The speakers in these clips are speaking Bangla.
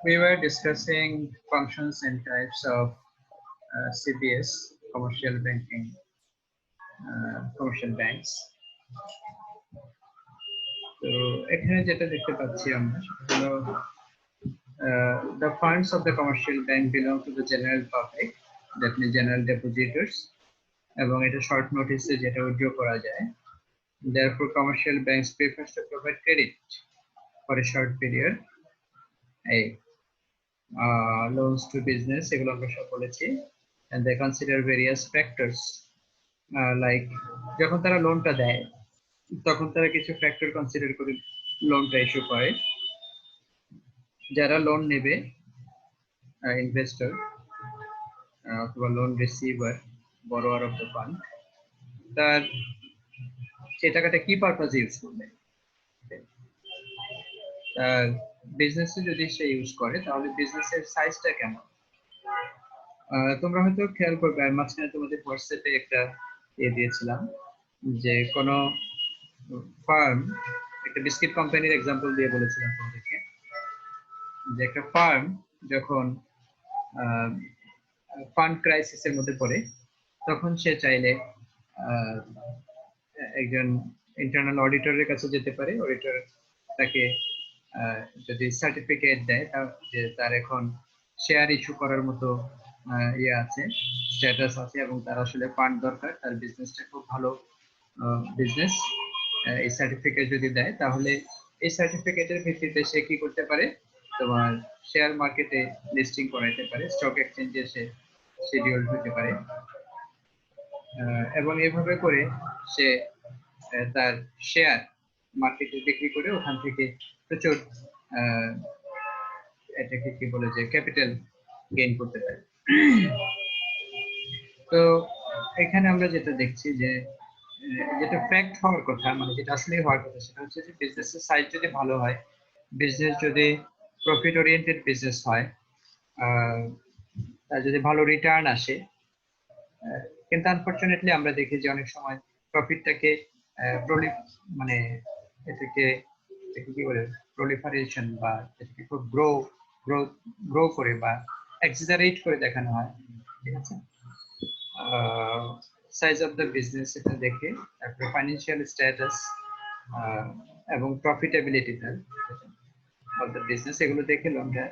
We were discussing functions and types of CBS, commercial banking, commercial banks. So এখানে যেটা দেখতে পাচ্ছি আমরা সেটা হলো the funds of the commercial bank belong to the general public, that means general depositors, এবং এটা short notice এ যেটা withdraw করা যায়. Therefore, commercial banks prefers to provide credit for a short period. Loans to business, এগুলো আমরা সব বলেছি, and they consider various factors like যখন তারা লোনটা দেয় তখন তারা কিছু ফ্যাক্টর কনসিডার করে লোনটা ইস্যু করে। যারা লোন নেবে ইনভেস্টর অথবা loan receiver borrower of the fund, তার সে টাকাটা কি পারপাসে ইউজ করবে। বিজনেসে যদি সে ইউজ করে তাহলে বিজনেসের সাইজটা কেমন। তোমরা হয়তো খেয়াল করবে, মাঝখানে তোমাদের হোয়াটসঅ্যাপে একটা দিয়েছিলাম যে কোনো ফার্ম, একটা বিস্কিট কোম্পানির এক্সাম্পল দিয়ে বলেছিলাম তোমাদেরকে যে একটা ফার্ম যখন ফান্ড ক্রাইসিসের মধ্যে পড়ে তখন সে চাইলে একজন ইন্টারনাল অডিটরের কাছে যেতে পারে। অডিটর তাকে যদি সার্টিফিকেট দেয় যে তার এখন শেয়ার ইস্যু করার মতো আছে, স্ট্যাটাস আছে, এবং তার আসলে ফান্ড দরকার, তার বিজনেসটা খুব ভালো বিজনেস, এই সার্টিফিকেট যদি দেয় তাহলে এই সার্টিফিকেটের ভিত্তিতে সে কি করতে পারে, তোমার শেয়ার মার্কেটে লিস্টিং করাইতে পারে, স্টক এক্সচেঞ্জে সে শিডিউল হতে পারে, এবং এভাবে করে সে তার শেয়ার মার্কেটে বিক্রি করে ওখান থেকে প্রচুর এটাকে কি বলে যে ক্যাপিটাল গেইন করতে পারে। তো এখানে আমরা যেটা দেখছি যে যেটা ফ্যাক্ট হওয়ার কথা, মানে যেটা আসলে হওয়ার কথা, সেটা হচ্ছে যে বিজনেসের সাইজ যদি ভালো হয়, বিজনেস যদি প্রফিট ওরিয়েন্টেড বিজনেস হয়, তার যদি ভালো রিটার্ন আসে, কিন্তু আনফরচুনেটলি আমরা দেখি যে অনেক সময় প্রফিটটাকে মানে এটাকে কি বলে প্রলিফারেশন বা এটাকে খুব গ্রো করে বা এক্সাজারেট করে দেখানো হয়, ঠিক আছে। সাইজ অফ দ্য বিজনেস এটা দেখে, তারপরে ফাইন্যান্সিয়াল স্ট্যাটাস এবং প্রফিটেবিলিটি অফ দ্য বিজনেস, এগুলো দেখে লোনটা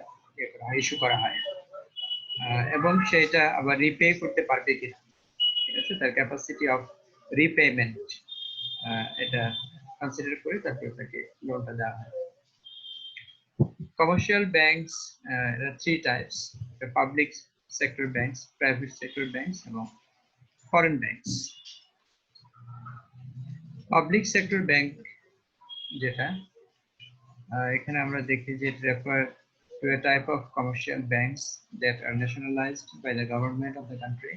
ইস্যু করা হয়, এবং সেটা আবার রিপে করতে পারবে কিনা, ঠিক আছে, তার ক্যাপাসিটি অফ রিপেমেন্ট এটা কনসিডার করে তারপরে তাকে লোনটা দেওয়া হয়। Commercial banks, there are three types: the public sector banks, private sector banks, and foreign banks. Public sector bank যেটা এখানে আমরা দেখি যে it refer to a type of commercial banks that are nationalized by the government of the country.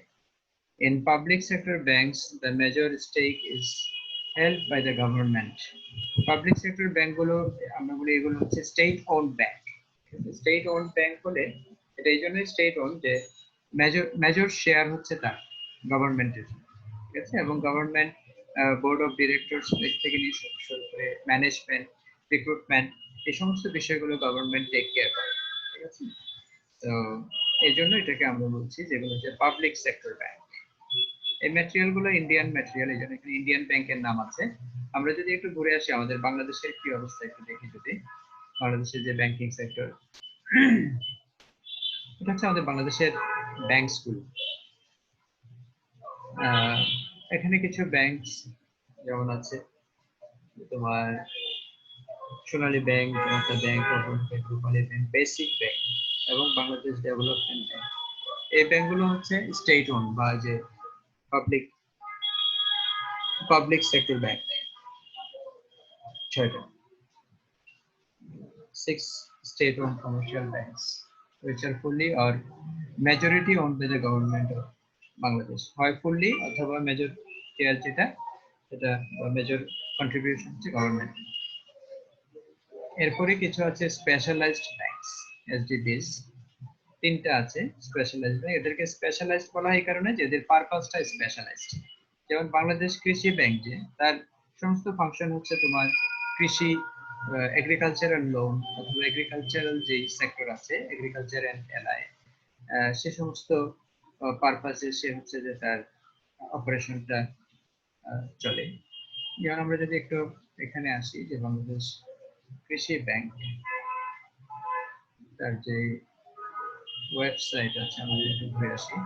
In public sector banks, the major stake is held by the government. Public sector bank গুলো আমরা বলি এগুলো হচ্ছে state owned bank. State owned bank বলে এটা এই জন্য স্টেট ওন্ড যে মেজর শেয়ার হচ্ছে তার গভর্নমেন্টের, ঠিক আছে, এবং গভর্নমেন্ট বোর্ড অফ ডিরেক্টরস থেকে নিয়ে শুরু করে ম্যানেজমেন্ট, রিক্রুটমেন্ট, এই সমস্ত বিষয়গুলো গভর্নমেন্ট টেক কেয়ার করে, ঠিক আছে। তো এই জন্য এটাকে আমরা বলছি যেগুলো হচ্ছে পাবলিক সেক্টর ব্যাংক। এই ম্যাটেরিয়াল গুলো ইন্ডিয়ান ম্যাটেরিয়াল, এই জন্য এখানে ইন্ডিয়ান ব্যাংকের নাম আছে। আমরা যদি একটু ঘুরে আসি আমাদের বাংলাদেশের কি অবস্থা একটু দেখি, যদি বাংলাদেশের যে ব্যাংকিং সেক্টর, এটা হচ্ছে আমাদের বাংলাদেশের ব্যাংকস গুলো। এখানে কিছু ব্যাংকস যেমন আছে তোমার সোনালী ব্যাংক, জনতা ব্যাংক, রূপালী ব্যাংক, বেসিক ব্যাংক এবং বাংলাদেশ ডেভেলপমেন্ট ব্যাংক। এই ব্যাংকগুলো হচ্ছে স্টেট ওন বা যে public sector bank. 6 state-owned commercial banks which are fully or majority owned by the government of Bangladesh. হয় fully অথবা major share যেটা সেটা major contribution to government. এরপরে কিছু আছে স্পেশালাইজড ব্যাংকস, SDBs, তিনটা আছে স্পেশালাইজড ব্যাংক। এদেরকে স্পেশালাইজড বলা হয় এই কারণে যে এদের পারপাসটা স্পেশালাইজড। যেমন বাংলাদেশ কৃষি ব্যাংক, যে তার সমস্ত ফাংশন হচ্ছে তোমার কৃষি এগ্রিকালচারাল লোন অথবা এগ্রিকালচারাল যে সেক্টর আছে এগ্রিকালচার এন্ড এলআই সে সমস্ত পারপাসে সে হচ্ছে যে তার অপারেশনটা চলে। যেমন আমরা যদি একটু এখানে আসি যে বাংলাদেশ কৃষি ব্যাংক তার যে ওয়েবসাইট আছে আমরা যদি একটু ঘুরে আসি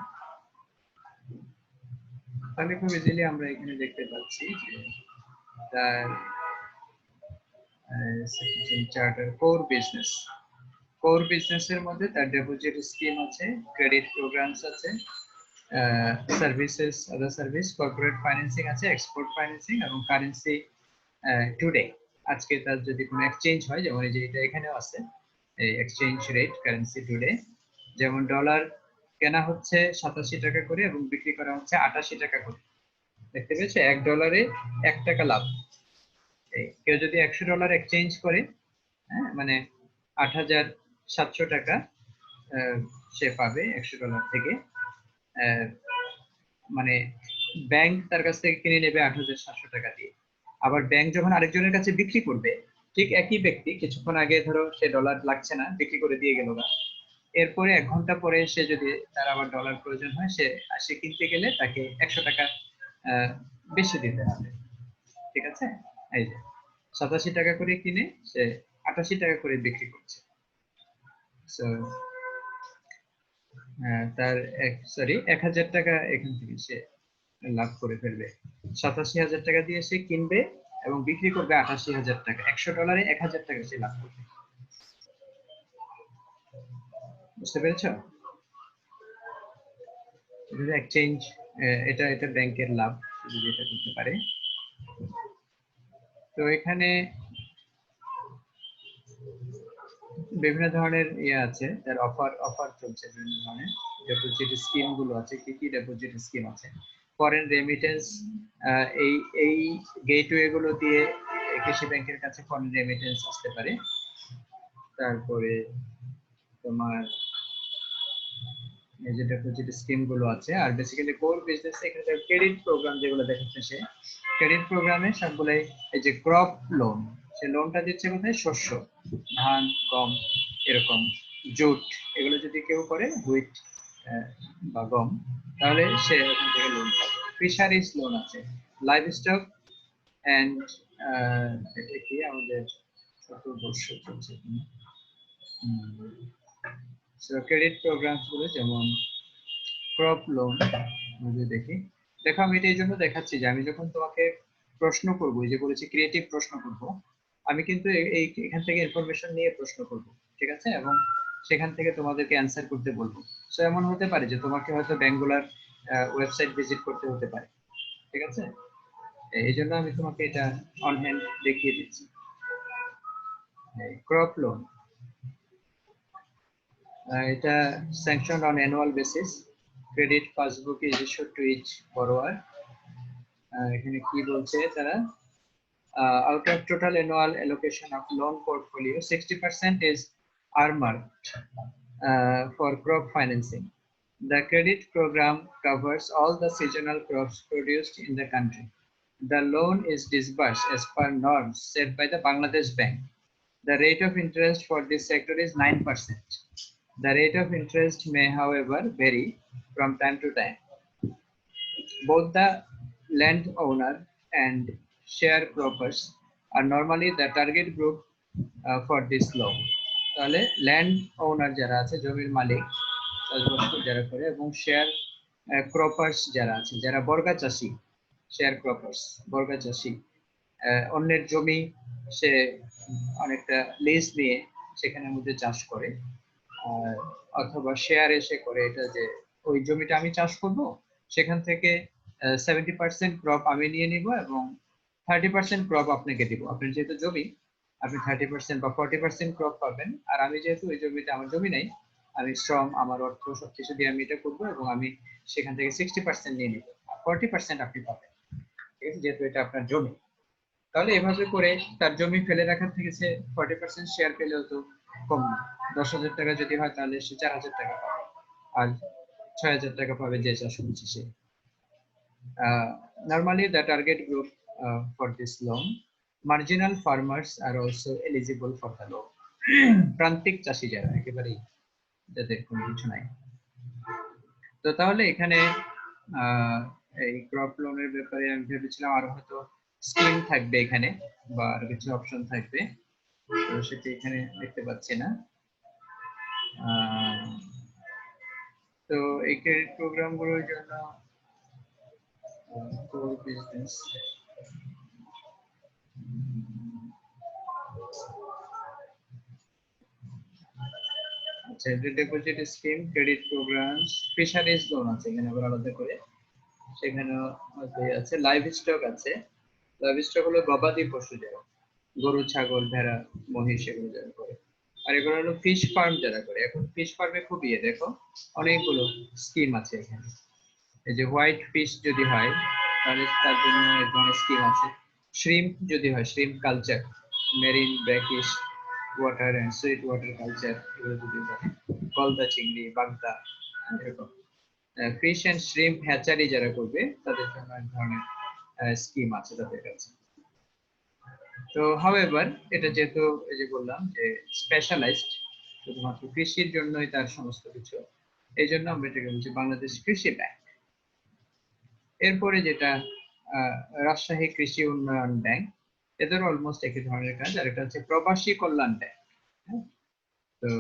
তাহলে খুব ইজিলি আমরা এখানে দেখতে পাচ্ছি যে তার চার্টার কোর বিজনেসের মধ্যে তার ডিপোজিট স্কিম আছে, ক্রেডিট প্রোগ্রামস আছে, সার্ভিসেস আদার সার্ভিস, কর্পোরেট ফাইন্যান্সিং আছে, এক্সপোর্ট ফাইন্যান্সিং এবং কারেন্সি টুডে। আজকে তার যদি কোনো এক্সচেঞ্জ হয়, যেমন এই যে এটা এখানেও আছে এই এক্সচেঞ্জ রেট কারেন্সি টুডে, যেমন ডলার কেনা হচ্ছে 87 টাকা করে এবং বিক্রি করা হচ্ছে 88 টাকা করে। দেখতে পেয়েছো $1 1 টাকা লাভ। কেউ যদি $100 এক্সচেঞ্জ করে, হ্যাঁ, মানে 8,700 টাকা সে পাবে $100 থেকে। মানে ব্যাংক তার কাছ থেকে কিনে নেবে 8,700 টাকা দিয়ে। আবার ব্যাংক যখন আরেকজনের কাছে বিক্রি করবে, ঠিক একই ব্যক্তি কিছুক্ষণ আগে ধরো সে ডলার লাগছে না, বিক্রি করে দিয়ে গেল না, এরপরে 1 ঘন্টা পরে সে যদি তার আবার ডলার প্রয়োজন হয়, সে কিনতে গেলে তাকে 100 টাকা বেশি দিতে হবে। ঠিক আছে, এই যে 87 টাকা করে কিনে সে 88 টাকা করে বিক্রি করছে। তার 1,000 টাকা এখান থেকে সে লাভ করে ফেলবে। 87,000 টাকা দিয়ে সে কিনবে এবং বিক্রি করবে 88,000 টাকা। $100 1,000 টাকা সে লাভ করবে। বুঝতে পেরেছ? এক্সচেঞ্জ, এটা ব্যাংকের লাভ যদি এটা করতে পারে। তো এখানে বিভিন্ন ধরনের আছে, তার অফার চলছে, বিভিন্ন ধরনের ডিপোজিট স্কিম গুলো আছে। কি ডিপোজিট স্কিম আছে? ফরেন রেমিটেন্স, এই গেটওয়ে গুলো দিয়ে কৃষি ব্যাংকের কাছে ফরেন রেমিটেন্স আসতে পারে। তারপরে তোমার এই যে ডিপোজিট স্কিম গুলো আছে। আর বেসিক্যালি কোর বিজনেস এখানে ক্রেডিট প্রোগ্রাম যেগুলো দেখাচ্ছে, সে ক্রেডিট প্রোগ্রামে সবগুলাই এই যে ক্রপ লোন, সে লোনটা দিচ্ছে কোথায়? শস্য, ধান, গম, এরকম জুট, এগুলো যদি কেউ করে, হুইট বা গম, তাহলে সে ওখান থেকে লোন পাবে। ফিশারিজ লোন আছে, লাইভ স্টক এন্ড এটা কি আমাদের কত বর্ষ চলছে ক্রেডিট প্রোগ্রামস গুলো, যেমন ক্রপ লোন যদি দেখি। দেখো আমি এটা এই জন্য দেখাচ্ছি যে আমি যখন তোমাকে প্রশ্ন করব, যে বলেছি ক্রিয়েটিভ প্রশ্ন করব, আমি কিন্তু এখান থেকে ইনফরমেশন নিয়ে প্রশ্ন করব, ঠিক আছে, এবং সেখান থেকে তোমাদেরকে অ্যান্সার করতে বলবো। সো এমন হতে পারে যে তোমাকে হয়তো ব্যাঙ্গুলার ওয়েবসাইট ভিজিট করতে হতে পারে, ঠিক আছে। এই জন্য আমি তোমাকে এটা অন হ্যান্ড দেখিয়ে দিচ্ছি। ক্রপ লোন, এটা sanctioned on annual basis, credit passbook is issued to each borrower. এখানে কি বলছে তারা? Out of total annual allocation of loan portfolio, 60% is earmarked for crop financing. The credit program covers all the seasonal crops produced in the country. The loan is disbursed as per norms set by the Bangladesh Bank. The rate of interest for this sector is 9%. The rate of interest may, however, vary from time to time. Both the landowner and sharecroppers are normally the target group for this loan. তাহলে ল্যান্ড ওনার যারা আছে, জমির মালিক, চাষবাস যারা করে, এবং শেয়ার ক্রপার্স যারা আছে, যারা বর্গা চাষী, শেয়ার ক্রপার্স বর্গা চাষী, অন্যের জমি সে অনেকটা লিজ নিয়ে সেখানের মধ্যে চাষ করে, অথবা শেয়ার এসে করে, এটা যে ওই জমিটা আমি চাষ করব, সেখান থেকে 70% ক্রপ আমি নিয়ে নিব এবং 30% ক্রপ আপনাকে দিব। আপনার যেহেতু জমি, আপনি 30% বা 40% ক্রপ পাবেন, আর আমি যেহেতু ওই জমিতে আমার জমি নাই, আমি শ্রম, আমার অর্থ সবকিছু দিয়ে আমি এটা করবো এবং আমি সেখান থেকে 60% নিয়ে নিব, 40% আপনি পাবেন, ঠিক আছে, যেহেতু এটা আপনার জমি। তাহলে এভাবে করে তার জমি ফেলে রাখার থেকে সে 40% শেয়ার পেলেও তো কম না। 10,000 টাকা যদি হয় তাহলে সে 4,000 টাকা পাবে, আর 6,000 টাকা পাবে যে চাষ করছে সে। Normally the target group for this loan marginal farmers আর also eligible for the loan. প্রান্তিক চাষি যারা একেবারেই যাদের কোনো কিছু নাই। তো তাহলে এখানে এই ক্রপ লোনের ব্যাপারে আমি ভেবেছিলাম আরো হয়তো স্কিম থাকবে এখানে বা আরো কিছু অপশন থাকবে, তো সেটা এখানে দেখতে পাচ্ছি না। তো এই ক্রেডিট প্রোগ্রাম গুলোর জন্য কোর বিজনেস, আচ্ছা deposit scheme, credit programs, fisheries loan আছে এখানে আবার আলাদা করে, সেখানে আছে লাইভ স্টক আছে। লাইভ স্টক হলো গবাদি পশু যারা, গরু ছাগল ভেড়া মহিষ এগুলো যারা করে। আর এগুলো হলো ফিশ ফার্ম যারা করে। এখন ফিশ ফার্মে খুব দেখো অনেকগুলো স্কিম আছে এখানে। এই যে হোয়াইট ফিশ যদি হয় তাহলে তার জন্য এক ধরনের স্কিম আছে। শ্রিম্প যদি হয়, shrimp culture, marine brackish water and sweet water culture, এগুলো যদি হয়, গলদা চিংড়ি বাগদা এরকম ফিশ এন্ড শ্রিম্প হ্যাচারি যারা করবে তাদের জন্য এক ধরনের স্কিম আছে তাদের কাছে। তো হাউএভার এটা যেহেতু এই যে বললাম যে স্পেশালাইজড, শুধুমাত্র কৃষির জন্যই তার সমস্ত কিছু, এই জন্য আমরা এটাকে বলছি বাংলাদেশ কৃষি ব্যাংক। এরপরে যেটা রাজশাহী কৃষি উন্নয়ন ব্যাংক, এদের অলমোস্ট একই ধরনের কাজ। আর এটা হচ্ছে প্রবাসী কল্যাণ ব্যাংক। তো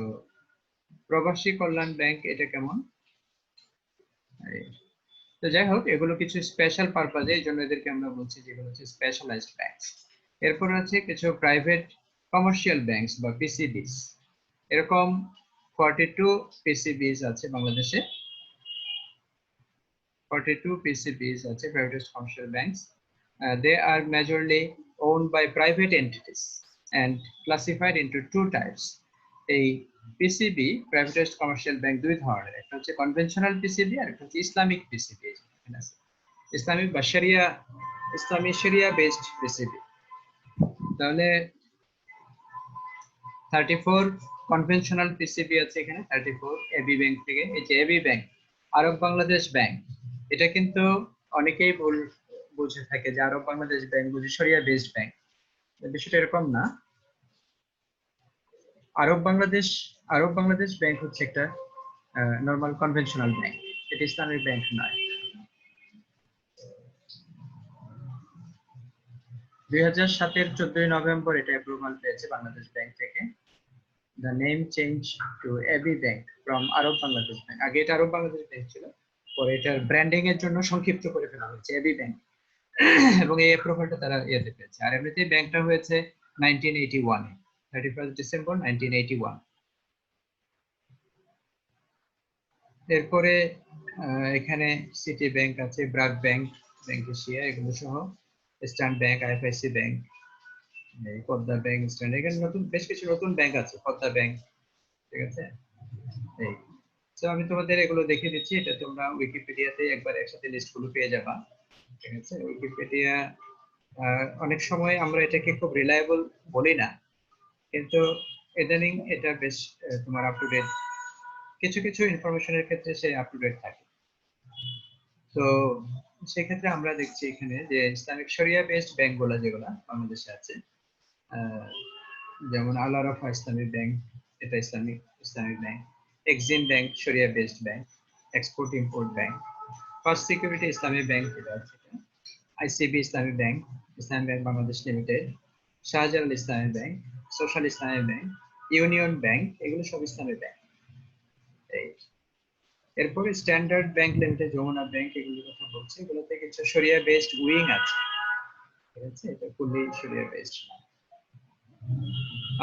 প্রবাসী কল্যাণ ব্যাংক এটা কেমন, তো যাই হোক এগুলো কিছু স্পেশাল পারপাজে, এই জন্য এদেরকে আমরা বলছি যেগুলো হচ্ছে স্পেশালাইজড ব্যাংকস। এরপর আছে কিছু প্রাইভেট কমার্শিয়াল ব্যাংকস বা পিসিবিস, এরকম 42 পিসিবিস আছে বাংলাদেশে। 42 PCBs আছে, private commercial banks. They are majorly owned by private entities and classified into two types. এই পিসিবি প্রাইভেট কমার্শিয়াল ব্যাংক দুই ধরনের, একটা হচ্ছে কনভেনশনাল পিসিবি আর একটা হচ্ছে ইসলামিক পিসিবি। ইসলামিক বা শরিয়া, ইসলামী শরিয়া বেসড পিসিবি। তাহলে 34 কনভেনশনাল পিসিবি আছে এখানে, 34 এবি ব্যাংক থেকে। এই যে এবি ব্যাংক, আরব বাংলাদেশ ব্যাংক, এটা কিন্তু অনেকেই ভুল বুঝে থাকে যে আরব বাংলাদেশ ব্যাংক বুঝি শরিয়া বেসড ব্যাংক, বিষয়টা এরকম না। আরব বাংলাদেশ ব্যাংক হচ্ছে একটা নরমাল কনভেনশনাল ব্যাংক, এটা ইসলামিক ব্যাংক নয়। 2007-এর 14 নভেম্বর এটা অ্যাপ্রুভাল পেয়েছে বাংলাদেশ ব্যাংক থেকে। The name change to AB Bank from Arab Bangladesh Bank. আগে এটা আরব বাংলাদেশ ব্যাংক ছিল, পরে এটার ব্র্যান্ডিং এর জন্য সংক্ষিপ্ত করে ফেলা হয়েছে এবি ব্যাংক, এবং এই অ্যাপ্রুভালটা তারা ইয়েতে পেয়েছে। আর এমনিতে ব্যাংকটা হয়েছে 1981 এ, 31 ডিসেম্বর 1981। এরপরে এখানে সিটি ব্যাংক আছে, ব্রাক ব্যাংক, ব্যাংক এশিয়া এগুলো সহ, eastern bank, IFIC bank, Padma bank, eastern, এখানে নতুন বেশ কিছু নতুন ব্যাংক আছে, পদ্মা ব্যাংক, ঠিক আছে। এই তো আমি তোমাদের এগুলো দেখিয়ে দিচ্ছি, এটা তোমরা উইকিপিডিয়াতে একবার একসাথে লিস্টগুলো পেয়ে যাবা, ঠিক আছে। উইকিপিডিয়া অনেক সময় আমরা এটাকে খুব রিলায়েবল বলি না, কিন্তু ইদানিং এটা বেশ তোমার আপ টু ডেট, কিছু কিছু ইনফরমেশনের ক্ষেত্রে সে আপ টু ডেট থাকে। তো সেক্ষেত্রে আমরা দেখছি এখানে যে ইসলামিক শরিয়া বেসড ব্যাংকগুলো যেগুলো বাংলাদেশে আছে, যেমন আল আরাফা ইসলামিক ব্যাংক, এটা Islamic bank. Exim bank Shariah based bank. Export import bank. First security Islamic bank, এটা আছে। ICB Islamic bank, Islamic bank Bangladesh limited, Shahjalal Islamic bank, social Islamic bank, union bank, এগুলো সব ইসলামিক ব্যাংক। এরপরে standard bank limited, Jamuna bank, এগুলোর কথা বলছি। এগুলোতে কিছু শরিয়া বেসড উইং আছে, ঠিক আছে, এটা ফুললি শরিয়া বেসড।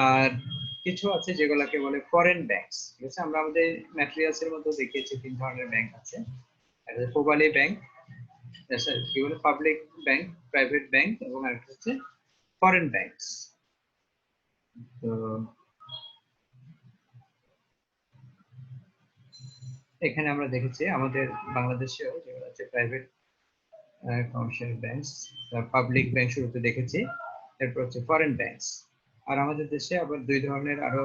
আর কিছু আছে যেগুলোকে বলে ফরেন ব্যাংকস, ঠিক আছে। আমরা আমাদের ম্যাটেরিয়ালস এর মধ্যে দেখিয়েছি তিন ধরনের ব্যাংক আছে। একটা পোবালি ব্যাংক, কি বলে পাবলিক ব্যাংক, প্রাইভেট ব্যাংক, এবং আরেকটা হচ্ছে ফরেন ব্যাংকস। তো এখানে আমরা দেখেছি আমাদের বাংলাদেশেও যেগুলো আছে private commercial banks, public bank শুরুতে দেখেছি, এরপর হচ্ছে ফরেন ব্যাংকস। আর আমাদের দেশে আবার দুই ধরনের আরো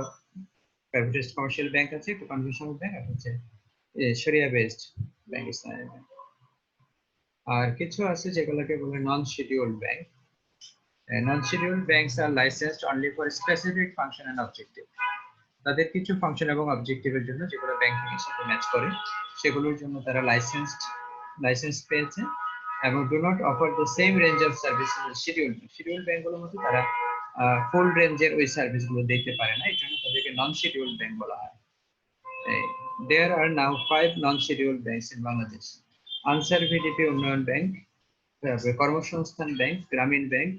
প্রাইভেট কমার্শিয়াল ব্যাংক আছে, একটা কনভেনশনাল ব্যাংক, আর হচ্ছে শরিয়া বেসড ব্যাংক, ইসলামিক ব্যাংক। আর কিছু আছে যেগুলোকে বলে non scheduled bank, Non-scheduled banks are licensed only for specific function and objective. তাদের কিছু ফাংশন এবং অবজেক্টিভের জন্য যেগুলো ব্যাংকিং এর সাথে ম্যাচ করে সেগুলোর জন্য তারা লাইসেন্স পেয়েছে এবং do not offer the same range of services as schedule ব্যাংকগুলোর মধ্যে তারা ফুল রেঞ্জের ওই সার্ভিসগুলো দিতে পারে না, এই জন্য তাদেরকে নন শিডিউল ব্যাংক বলা হয়। There are now 5 non-scheduled banks in Bangladesh. Answer VDP উন্নয়ন ব্যাংক, তারপরে কর্মসংস্থান ব্যাংক, গ্রামীণ ব্যাংক,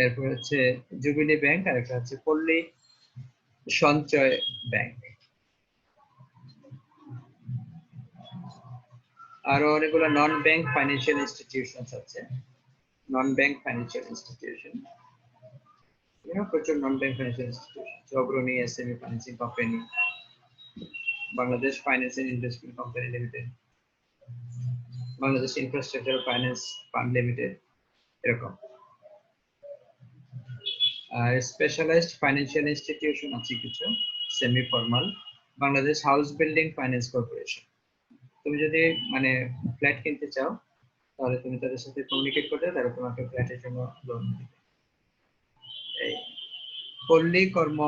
এরপর হচ্ছে জুবিলি ব্যাংক, আর একটা হচ্ছে পল্লী সঞ্চয় ব্যাংক। আরো অনেকগুলো নন ব্যাংক ফাইন্যান্সিয়াল ইনস্টিটিউশনস আছে। নন ব্যাংক ফাইন্যান্সিয়াল ইনস্টিটিউশন, প্রচুর non bank financial institution, Agrani SME financing company, Bangladesh finance and investment company limited, Bangladesh infrastructure finance fund limited, এরকম। স্পেশালাইজড ফাইন্যান্সিয়াল ইনস্টিটিউশন আছে কিছু, semi formal, Bangladesh house building finance corporation. তুমি যদি মানে ফ্ল্যাট কিনতে চাও তাহলে তুমি তাদের সাথে কমিউনিকেট করতে, তারা তোমাকে ফ্ল্যাটের জন্য লোন দিবে। এই পল্লী কর্ম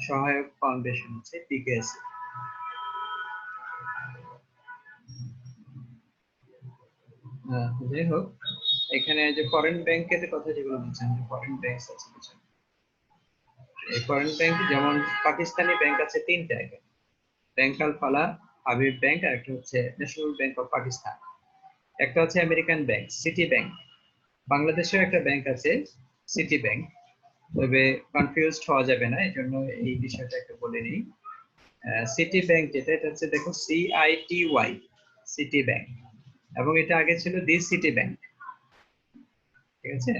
সহায়ক ফাউন্ডেশন আছে, পিকেএসসি। যাই হোক, এখানে যে ফরেন ব্যাংকের কথা যেগুলো বলছেন, যে ফরেন ব্যাংকস আছে কিছু, এই ফরেন ব্যাংক যেমন পাকিস্তানি ব্যাংক আছে তিনটা, ব্যাংক আল ফালাহ, হাবিব ব্যাংক, আর একটা হচ্ছে ন্যাশনাল ব্যাংক অফ পাকিস্তান। একটা হচ্ছে আমেরিকান ব্যাংক, সিটি ব্যাংক। বাংলাদেশেও একটা ব্যাংক আছে সিটি ব্যাংক, তবে কনফিউজড হওয়া যাবে না, এই জন্য এই বিষয়টা একটু বলে নিই। সিটি ব্যাংক যেটা, এটা হচ্ছে দেখো CITY, সিটি ব্যাংক, এবং এটা আগে ছিল দি সিটি ব্যাংক, ঠিক আছে?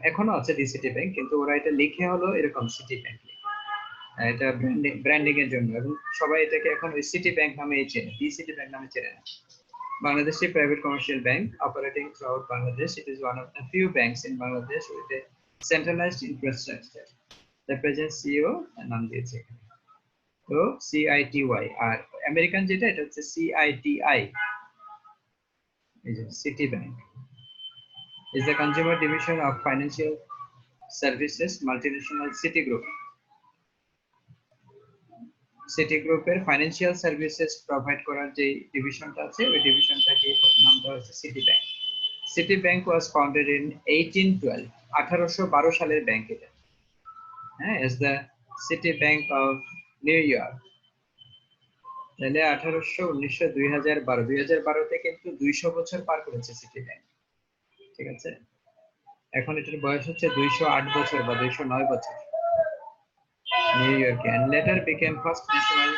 এখনো আছে দি সিটি ব্যাংক, কিন্তু ওরা এটা লিখে হলো এরকম সিটি ব্যাংক, এটা ব্র্যান্ডিং এর জন্য, এবং সবাই এটাকে এখন ওই সিটি ব্যাংক নামেই চেনে, দি সিটি ব্যাংক নামে চেনে না। Bangladeshi private commercial bank operating throughout Bangladesh. It is one of the few banks in Bangladesh with a centralized infrastructure. The present CEO নাম দিয়েছে এখানে। তো CITY, আর আমেরিকান যেটা এটা হচ্ছে CITI, এই যে Citi bank is the consumer division of financial services multinational Citigroup. সিটিগ্রুপের ফাইন্যান্সিয়াল সার্ভিসেস প্রোভাইড করার যে ডিভিশনটা আছে, ওই ডিভিশনটাকে নাম দেওয়া হচ্ছে Citi bank. Citi bank was founded in 1812, 1812 সালের ব্যাংক এটা, হ্যাঁ, as the city bank of New York. তাহলে 1900, 2012, 2012তে কিন্তু 200 বছর পার করেছে সিটি ব্যাংক, ঠিক আছে? এখন এটার বয়স হচ্ছে 208 বছর বা 209 বছর নিউ ইয়র্কে, and later became first national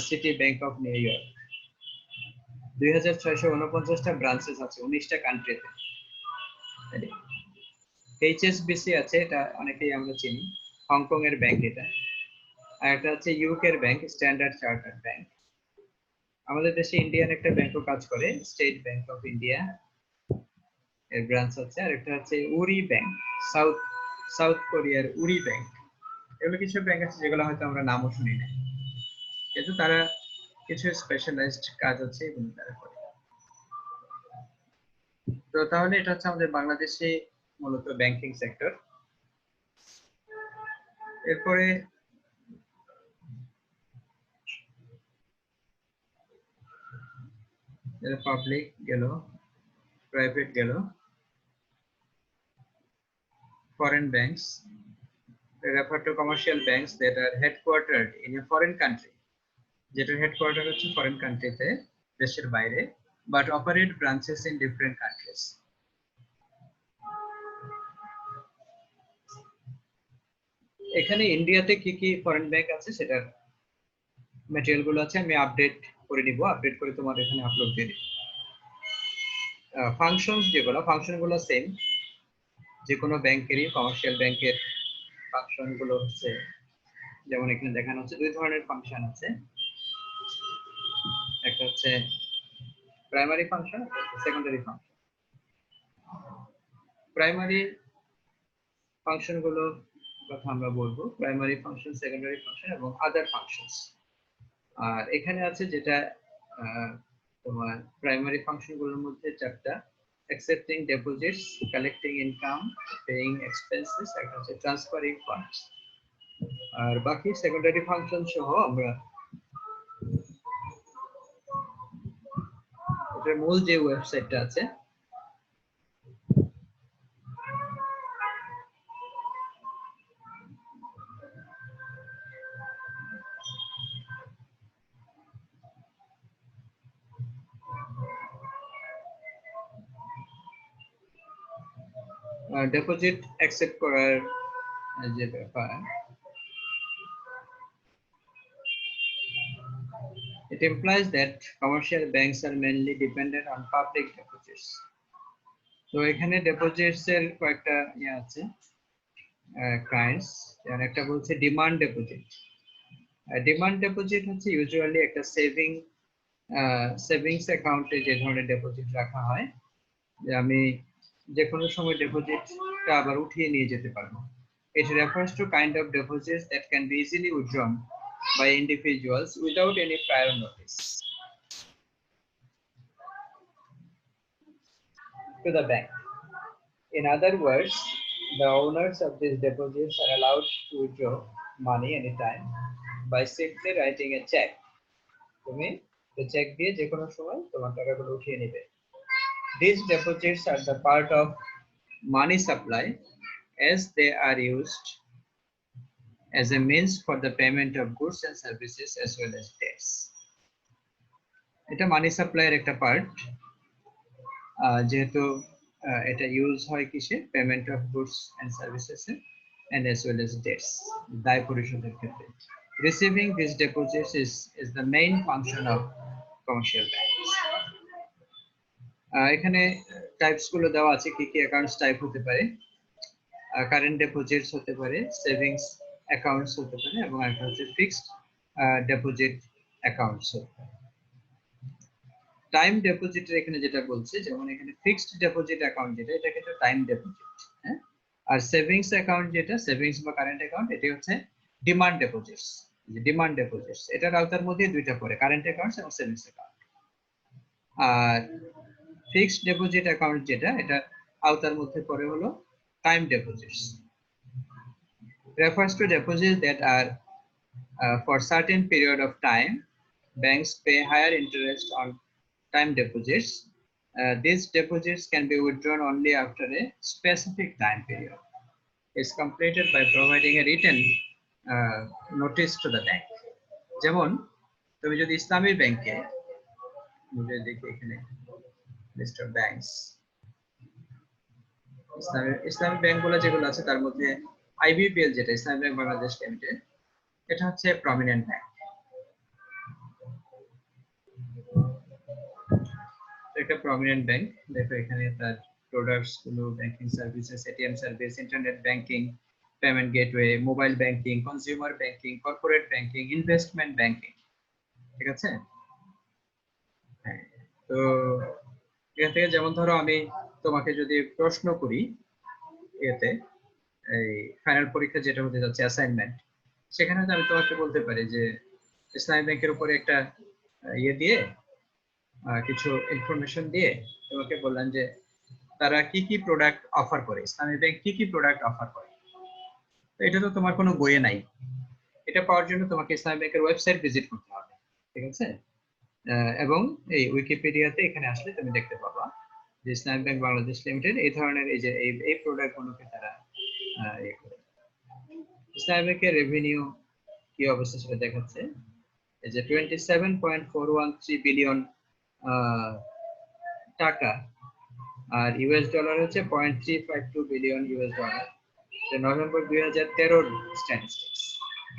city bank of New York. 2649টা ব্রাঞ্চেস আছে 19টা কান্ট্রিতে। HSBC আছে, এটা অনেকেই আমরা চিনি, হংকং এর ব্যাংক এটা। আর একটা হচ্ছে ইউকে এর ব্যাংক, স্ট্যান্ডার্ড চার্টার্ড ব্যাংক। আমাদের দেশে ইন্ডিয়ান একটা ব্যাংকও কাজ করে, স্টেট ব্যাংক অফ ইন্ডিয়া এর ব্রাঞ্চ আছে। আর একটা হচ্ছে উরি ব্যাংক, সাউথ কোরিয়ার উরি ব্যাংক। এগুলো কিছু ব্যাংক আছে যেগুলো হয়তো আমরা নামও শুনি না, কিন্তু তারা কিছু স্পেশালাইজড কাজ আছে এগুলো তারা করে। তো তাহলে এটা হচ্ছে আমাদের বাংলাদেশে মূলত ব্যাংকিং সেক্টর। এরপরে পাবলিক গেল, প্রাইভেট গেল, foreign banks refer to commercial banks that are headquartered in a foreign country, যেটার হেডকোয়ার্টার হচ্ছে ফরেন কান্ট্রিতে, দেশের বাইরে, but operate branches in different countries. এখানে ইন্ডিয়াতে কি কি ফরেন ব্যাংক আছে সেটার ম্যাটেরিয়াল গুলো আছে, আমি আপডেট করে নিব, আপডেট করে তোমার এখানে আপলোড দিয়ে দিব। ফাংশন গুলো সেম, যে কোনো ব্যাংকেরই, কমার্শিয়াল ব্যাংকের ফাংশন গুলো হচ্ছে, যেমন এখানে দেখানো হচ্ছে দুই ধরনের ফাংশন আছে, একটা হচ্ছে primary function, secondary function. Primary function গুলো কথা আমরা বলবো, প্রাইমারি ফাংশন, সেকেন্ডারি ফাংশন এবং আদার ফাংশনস। আর এখানে আছে যেটা তোমার প্রাইমারি ফাংশন গুলোর মধ্যে চারটা, accepting deposits, collecting income, paying expenses, একটা হচ্ছে transferring funds। আর বাকি সেকেন্ডারি ফাংশন সহ আমরা এটার মূল যে ওয়েবসাইটটা আছে deposit accept করার যে ব্যাপার, it implies that commercial banks are mainly dependent on public deposits. তো এখানে deposits এর কয়েকটা ইয়ে আছে kinds, যেমন একটা বলছে demand deposit। ডিমান্ড ডিপোজিট হচ্ছে ইউজুয়ালি একটা সেভিংস অ্যাকাউন্টে যে ধরনের ডিপোজিট রাখা হয়, যে আমি যে কোনো সময় ডিপোজিটটা আবার উঠিয়ে নিয়ে যেতে পারবো। It refers to kind of deposits that can be easily withdrawn by individuals without any prior notice to the bank. In other words, the owners of these deposits are allowed to withdraw money anytime by simply writing a check. তুমি চেক দিয়ে যে কোনো সময় তোমার টাকাগুলো উঠিয়ে নেবে। These deposits are the part of money supply as they are used as a means for the payment of goods and services as well as debts. এটা মানি সাপ্লাইয়ের একটা পার্ট, যেহেতু এটা ইউজ হয় কিসে, payment of goods and services and as well as debts, দায় পরিশোধের ক্ষেত্রে। Receiving these deposits is the main function of commercial banks. এখানে টাইপস গুলো দেওয়া আছে, কি কি অ্যাকাউন্টস টাইপ হতে পারে। কারেন্ট ডিপোজিটস হতে পারে, সেভিংস অ্যাকাউন্টস হতে পারে, এবং একটা হচ্ছে ফিক্সড ডিপোজিট অ্যাকাউন্টস হতে পারে। টাইম ডিপোজিটের এখানে যেটা বলছে, যেমন এখানে ফিক্সড ডিপোজিট অ্যাকাউন্ট যেটা, এটা কিন্তু টাইম ডিপোজিট, হ্যাঁ। আর সেভিংস অ্যাকাউন্ট যেটা, সেভিংস বা কারেন্ট অ্যাকাউন্ট, এটা হচ্ছে ডিমান্ড ডিপোজিটস। ডিমান্ড ডিপোজিটস এটার আওতার মধ্যে দুইটা পড়ে, কারেন্ট অ্যাকাউন্টস এবং সেভিংস অ্যাকাউন্ট। আর ফিক্সড ডিপোজিট অ্যাকাউন্ট যেটা, এটা আওতার মধ্যে পড়ে হলো time deposits. Refers to deposits that are for certain period of time. Banks pay higher interest on time deposits. These deposits can be withdrawn only after a specific time period. It's completed by providing a written notice to the bank. যেমন তুমি যদি ইসলামী ব্যাংকে, দেখি এখানে লিস্ট অফ ব্যাংকস, ইসলামী ব্যাংকগুলো যেগুলো আছে তার মধ্যে আইবিপিএল যেটা, ইসলামী ব্যাংক বাংলাদেশ লিমিটেড, এটা হচ্ছে প্রমিনেন্ট ব্যাংক। একটা প্রমিনেন্ট ব্যাংক, দেখো এখানে তার প্রোডাক্টস গুলো, banking services, ATM service, internet banking, payment gateway, mobile banking, consumer banking, corporate banking, investment banking, ঠিক আছে। তো এখান থেকে যেমন ধরো আমি তোমাকে যদি প্রশ্ন করি, এতে এই ফাইনাল পরীক্ষা যেটা হতে যাচ্ছে অ্যাসাইনমেন্ট, সেখানে আমি তোমাকে বলতে পারি যে ইসলামী ব্যাংকের উপরে একটা ইয়ে দিয়ে, কিছু ইনফরমেশন দিয়ে তোমাকে বললাম যে তারা কি কি প্রোডাক্ট অফার করে, ইসলামী ব্যাংক কি কি প্রোডাক্ট অফার করে। তো এটা তো তোমার কোনো বইয়ে নাই, এটা পাওয়ার জন্য তোমাকে ইসলামী ব্যাংকের ওয়েবসাইট ভিজিট করতে হবে, ঠিক আছে। এবং এই উইকিপিডিয়াতে এখানে আসলে তুমি দেখতে পাবা যে ইসলামী ব্যাংক বাংলাদেশ লিমিটেড এই ধরনের এই যে এই প্রোডাক্টগুলোকে তারা ইয়ে করে। ইসলামী ব্যাংকের রেভিনিউ কি অবস্থা সেটা দেখাচ্ছে, এই যে 27.413 বিলিয়ন টাকা, আর ইউএস ডলার হচ্ছে 0.352 billion US dollar. November 2013 statistics,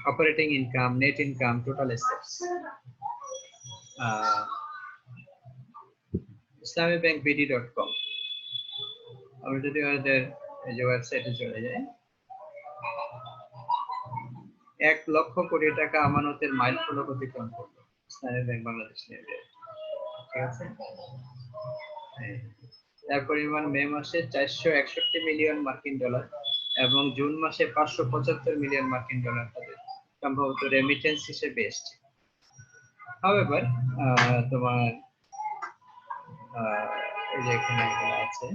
operating income, net income, total assets. islamicbankbd.com, আমরা যদি আমাদের এই যে ওয়েবসাইটে চলে যাই, 1 লক্ষ কোটি টাকা আমানতের মাইলফলক অতিক্রম করলো ইসলামী ব্যাংক বাংলাদেশ লিমিটেড, ঠিক আছে। তার পরিমাণ মে মাসে 461 মিলিয়ন মার্কিন ডলার এবং জুন মাসে 575 মিলিয়ন মার্কিন ডলার তাদের সম্ভবত রেমিটেন্স হিসেবে এসেছে। However, তোমার এই যে এখানে এগুলো আছে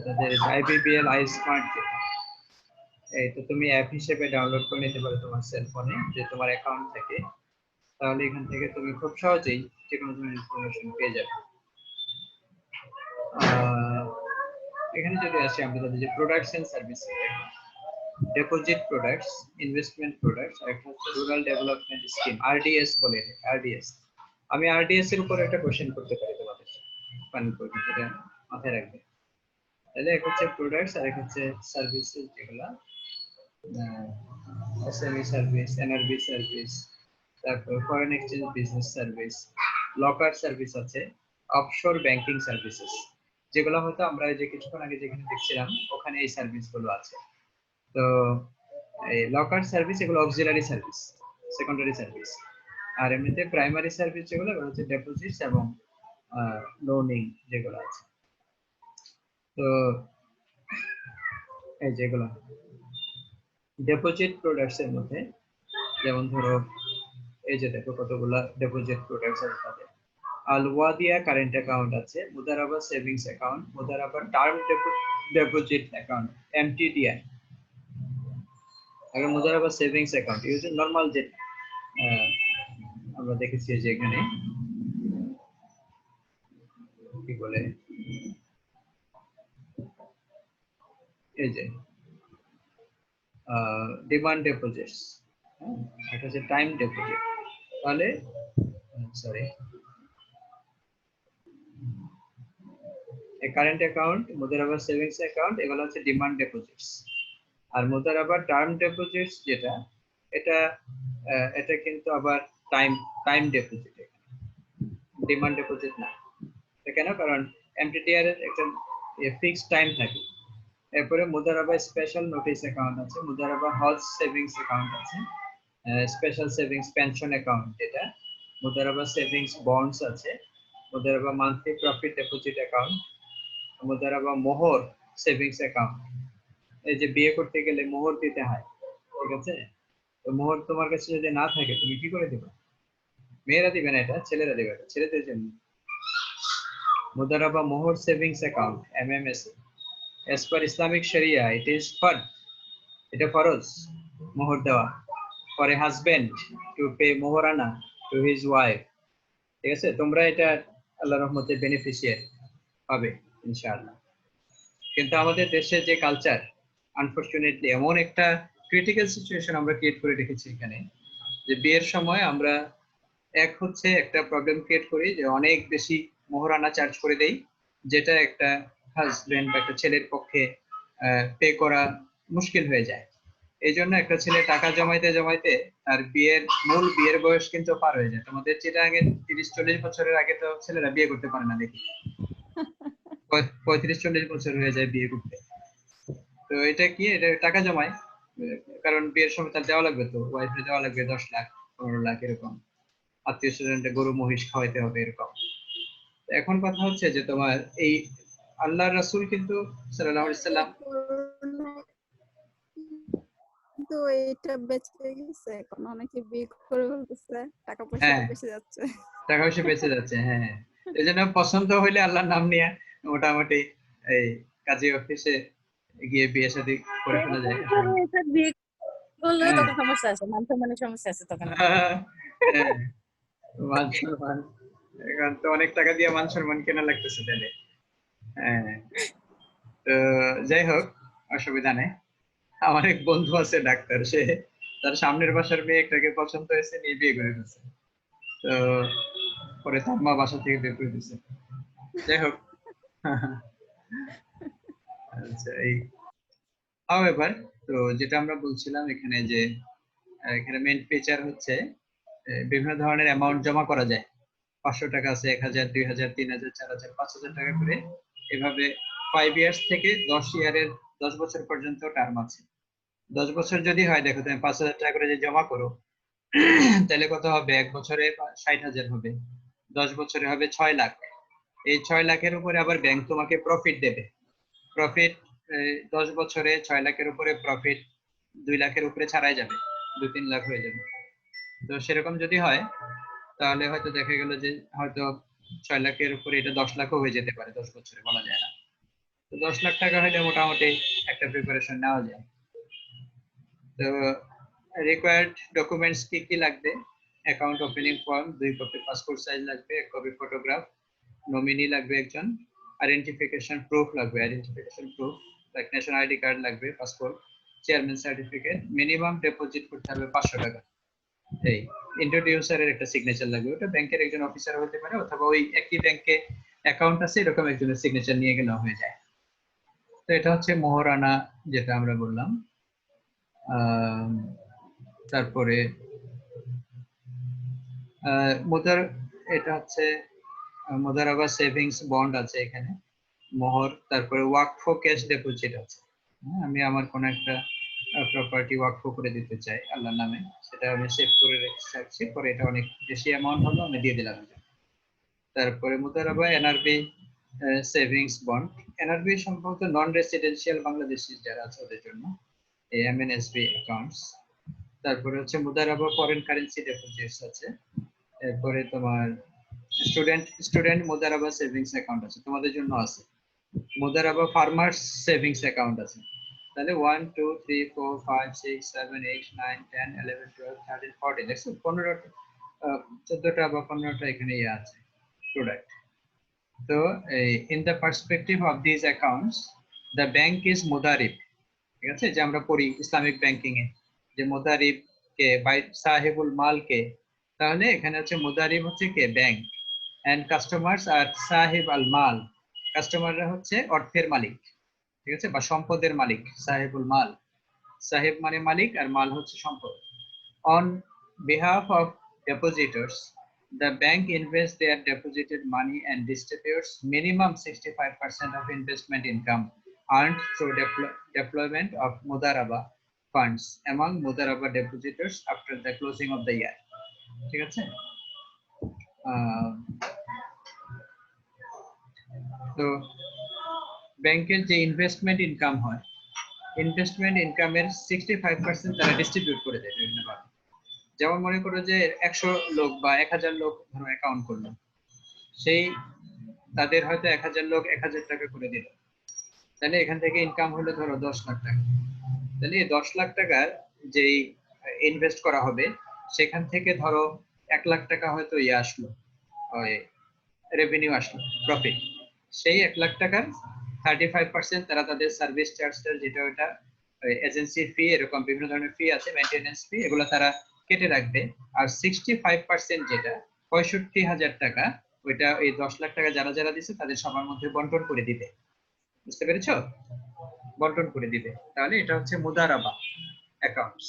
তাদের আইবিপিএল আই স্মার্ট, এই তো তুমি অ্যাপ হিসেবে ডাউনলোড করে নিতে পারো তোমার সেল ফোনে, যে তোমার অ্যাকাউন্ট থেকে। তাহলে এখান থেকে তুমি খুব সহজেই যে কোনো ধরনের ইনফরমেশন পেয়ে যাবে। এখানে যদি আসি আমরা তাদের যে products and service, deposit products, investment products, একটা হচ্ছে রুরাল ডেভেলপমেন্ট স্কিম, আরডিএস বলে। আরডিএস আমি আরডিএস এর উপর একটা কোশ্চেন করতে পারি তোমাদের, ফান করবে, এটা মাথায় রাখবে। তাহলে এক হচ্ছে প্রোডাক্টস আর এক হচ্ছে সার্ভিসেস, যেগুলা এসএমই সার্ভিস, এনআরবি সার্ভিস, তারপর foreign exchange business service, locker service আছে, অফশোর ব্যাংকিং সার্ভিসেস, যেগুলো হয়তো আমরা যে কিছুক্ষণ আগে যেখানে দেখছিলাম ওখানে এই সার্ভিসগুলো আছে। তো এই লকার সার্ভিস এগুলো অক্সিলারি সার্ভিস, সেকেন্ডারি সার্ভিস। আর এমনিতে প্রাইমারি সার্ভিস যেগুলো হচ্ছে ডিপোজিটস এবং লোনিং যেগুলো আছে। তো এই যেগুলো ডিপোজিট প্রোডাক্টস এর মধ্যে, যেমন ধরো এই যে দেখো কতগুলা ডিপোজিট প্রোডাক্টস আছে তাদের। আল ওয়াদিয়া কারেন্ট অ্যাকাউন্ট আছে, মুদারাবা সেভিংস অ্যাকাউন্ট, মুদারাবা টার্ম ডিপোজিট অ্যাকাউন্ট এমটিডিআই, আর মুদারাবা সেভিংস অ্যাকাউন্ট ইউজ নরমাল যে আমরা দেখেছি যে এখানে কি বলে এই যে ডিমান্ড ডিপোজিটস, এটা হচ্ছে টাইম ডিপোজিট। তাহলে sorry, current account, Mudaraba savings account, এগুলো হচ্ছে ডিমান্ড ডিপোজিটস। আর মুদারাবা টার্ম ডিপোজিটস যেটা, এটা এটা কিন্তু আবার টাইম ডিপোজিট, ডিমান্ড ডিপোজিট না। কেন? কারণ এমটিডিআর এর একটা ফিক্সড টাইম থাকে। এরপরে মুদারাবা স্পেশাল নোটিস অ্যাকাউন্ট আছে, মুদারাবা হজ সেভিংস অ্যাকাউন্ট আছে, স্পেশাল সেভিংস পেনশন অ্যাকাউন্ট যেটা, মুদারাবা সেভিংস বন্ডস আছে, মুদারাবা মান্থলি প্রফিট ডিপোজিট অ্যাকাউন্ট, মুদারাবা মোহর সেভিংস অ্যাকাউন্ট। এই যে বিয়ে করতে গেলে মোহর দিতে হয়, ঠিক আছে? তো মোহর তোমার কাছে যদি না থাকে তুমি কি করে দিবে? মেয়েরা দিবে না, এটা ছেলেরা দিবে, ছেলেদের জন্য। মুদারাবা মোহর savings account MMS, as per Islamic Sharia it is fard, এটা ফরজ মোহর দেওয়া, for a husband to pay Moharana to his wife, ঠিক আছে? তোমরা এটা আল্লাহর রহমতে বেনিফিশিয়ারি পাবে ইনশাআল্লাহ। কিন্তু আমাদের দেশে যে কালচার, আনফরচুনেটলি এমন একটা ক্রিটিক্যাল সিচুয়েশন আমরা ক্রিয়েট করে রেখেছি এখানে, যে বিয়ের সময় আমরা এক হচ্ছে একটা প্রবলেম ক্রিয়েট করি যে অনেক বেশি মোহরানা চার্জ করে দেই, যেটা একটা হাজবেন্ড বা একটা ছেলের পক্ষে পে করা মুশকিল হয়ে যায়। এই জন্য একটা ছেলে টাকা জমাইতে জমাইতে তার মূল বিয়ের বয়স কিন্তু পার হয়ে যায়। তোমাদের যেটা আগে 30-40 বছরের আগে তো ছেলেরা বিয়ে করতে পারে না, দেখি 35-40 বছর হয়ে যায় বিয়ে করতে। তো এটা কি, এটা টাকা জমায়, কারণ বিয়ের সময় তার দেওয়া লাগবে, তো ওয়াইফে দেওয়া লাগবে 10 লাখ 15 লাখ এরকম, আত্মীয় স্বজনকে গরু মহিষ খাওয়াইতে হবে এরকম। এখন কথা হচ্ছে যে তোমার এই আল্লাহর রাসূল কিন্তু সাল্লাল্লাহু আলাইহি সাল্লাম তো এটা বেঁচে গেছে, এখন অনেকে বিয়ে করে বলতেছে টাকা পয়সা বেঁচে যাচ্ছে, টাকা পয়সা বেঁচে যাচ্ছে। হ্যাঁ, এই জন্য পছন্দ হইলে আল্লাহর নাম নিয়ে মোটামুটি এই কাজী অফিসে গিয়ে বিয়ে শাদী করে ফেলা যায়। বিয়ে করলে তখন সমস্যা আছে, মান সম্মানের সমস্যা আছে তখন। মান সম্মান, এখন তো অনেক টাকা দিয়ে মান সম্মান কেনা লাগতেছে তাহলে। হ্যাঁ, তো যাই হোক, অসুবিধা নেই। আমার এক বন্ধু আছে ডাক্তার, সে তার সামনের বাসার মেয়ে একটাকে পছন্দ হয়েছে, নিয়ে বিয়ে করে ফেলছে। তো পরে তার মা বাসা থেকে বের করে দিচ্ছে। যাই হোক, আচ্ছা, এই however, তো যেটা আমরা বলছিলাম এখানে, যে এখানে মেইন ফিচার হচ্ছে বিভিন্ন ধরনের অ্যামাউন্ট জমা করা যায়। 500 টাকা আছে, 1000, 2000, 3000, 4000, 5000 টাকা করে, এভাবে 5 ইয়ার্স থেকে 10 ইয়ারের 10 বছর পর্যন্ত টার্ম আছে। 10 বছর যদি হয়, দেখো তুমি 5000 টাকা করে যে জমা করো, তাহলে কত হবে? 1 বছরে 60,000 হবে, 10 বছরে হবে 6 লাখ। এই 6 লাখের উপরে আবার ব্যাংক তোমাকে প্রফিট দেবে। প্রফিট 10 বছরে 6 লাখের উপরে প্রফিট 2 লাখের উপরে ছাড়াই যাবে, 2-3 লাখ হয়ে যাবে। তো সেরকম যদি হয়, তাহলে হয়তো দেখা গেল যে হয়তো 6 লাখের উপরে এটা 10 লাখও হয়ে যেতে পারে 10 বছরে, বলা যায় না। তো 10 লাখ টাকা হলে মোটামুটি একটা প্রিপারেশন নেওয়া যায়। তো রিকোয়ার্ড ডকুমেন্টস কি কি লাগবে? অ্যাকাউন্ট ওপেনিং ফর্ম 2 কপি, পাসপোর্ট সাইজ লাগবে 1 কপি, ফটোগ্রাফ, নমিনি লাগবে একজন, আইডেন্টিফিকেশন প্রুফ লাগবে, identification proof like national ID card লাগবে, passport, chairman certificate, minimum deposit করতে হবে 500 টাকা। এই ইন্ট্রোডিউসারের একটা সিগনেচার লাগবে, ওটা ব্যাংকের একজন অফিসার হতে পারে অথবা ওই একই ব্যাংকে অ্যাকাউন্ট আছে এরকম একজনের সিগনেচার নিয়ে গেলে হয়ে যায়। তো এটা হচ্ছে মোহরানা যেটা আমরা বললাম। তারপরে মুদার, এটা হচ্ছে মুদারাবা সেভিংস বন্ড আছে এখানে, মোহর। তারপরে ওয়াকফ ক্যাশ ডিপোজিট আছে। আমি আমার কোন একটা প্রপার্টি ওয়াকফ করে দিতে চাই আল্লাহর নামে, সেটা আমি সেভ করে রাখছি, পরে এটা অনেক বেশি অ্যামাউন্ট হলো আমি দিয়ে দিলাম। তারপরে Mudaraba NRB savings bond, NRB সম্ভবত নন রেসিডেন্সিয়াল বাংলাদেশি যারা আছে ওদের জন্য, এই এমএনএসবি অ্যাকাউন্টস। তারপরে হচ্ছে মুদারাবা ফরেন কারেন্সি ডিপোজিটস আছে। এরপরে তোমার স্টুডেন্ট মুদারাবা সেভিংস অ্যাকাউন্ট আছে, তোমাদের জন্য আছে। মুদারাবা ফার্মার্স সেভিংস অ্যাকাউন্ট আছে। তাহলে 1 2 3 4 5 6 7 8 9 10 11 12 13 14 দেখছো 15টা 14টা বা 15টা এখানে আছে প্রোডাক্ট। তো in the perspective of this accounts the bank is মুদারিব। ঠিক আছে, যে আমরা পড়ি ইসলামিক ব্যাংকিং এ যে মুদারিব কে বাই সাহেবুল মাল কে, তাহলে এখানে হচ্ছে মুদারিব হচ্ছে কে? ব্যাংক। এন্ড কাস্টমার্স আর সাহেব আল মাল, কাস্টমাররা হচ্ছে অর্থের মালিক, ঠিক আছে, বা সম্পদের মালিক। সাহেবুল মাল, সাহেব মানে মালিক আর মাল হচ্ছে সম্পদ। On behalf of depositors, the bank invests their deposited money and distributes minimum 65% of investment income earned through deployment of Mudaraba funds among Mudaraba depositors after the closing of the year. ঠিক আছে? তো ব্যাংকের যে ইনভেস্টমেন্ট ইনকাম হয়, ইনভেস্টমেন্ট ইনকামের 65% তারা ডিস্ট্রিবিউট করে দেয় বিভিন্নভাবে। যেমন মনে করো যে 100 লোক বা 1000 লোক ধরো অ্যাকাউন্ট করলো, সেই তাদের হয়তো 1000 লোক 1000 টাকা করে দিল, তাহলে এখান থেকে ইনকাম হলো ধরো 10 লাখ টাকা। তাহলে এই 10 লাখ টাকার যেই ইনভেস্ট করা হবে সেখান থেকে ধরো 1 লাখ টাকা হয়তো ইয়ে আসলো, রেভিনিউ আসলো, প্রফিট। সেই 1 লাখ টাকার 35% তারা তাদের সার্ভিস চার্জটা, যেটা ওটা এজেন্সি ফি, এরকম বিভিন্ন ধরনের ফি আছে, মেইনটেনেন্স ফি, এগুলো তারা কেটে রাখবে। আর 65% যেটা 65,000 টাকা, ওইটা এই 10 লাখ টাকা যারা যারা দিচ্ছে তাদের সবার মধ্যে বন্টন করে দিবে। বুঝতে পেরেছো? বন্টন করে দিবে। তাহলে এটা হচ্ছে মুদারাবা অ্যাকাউন্টস।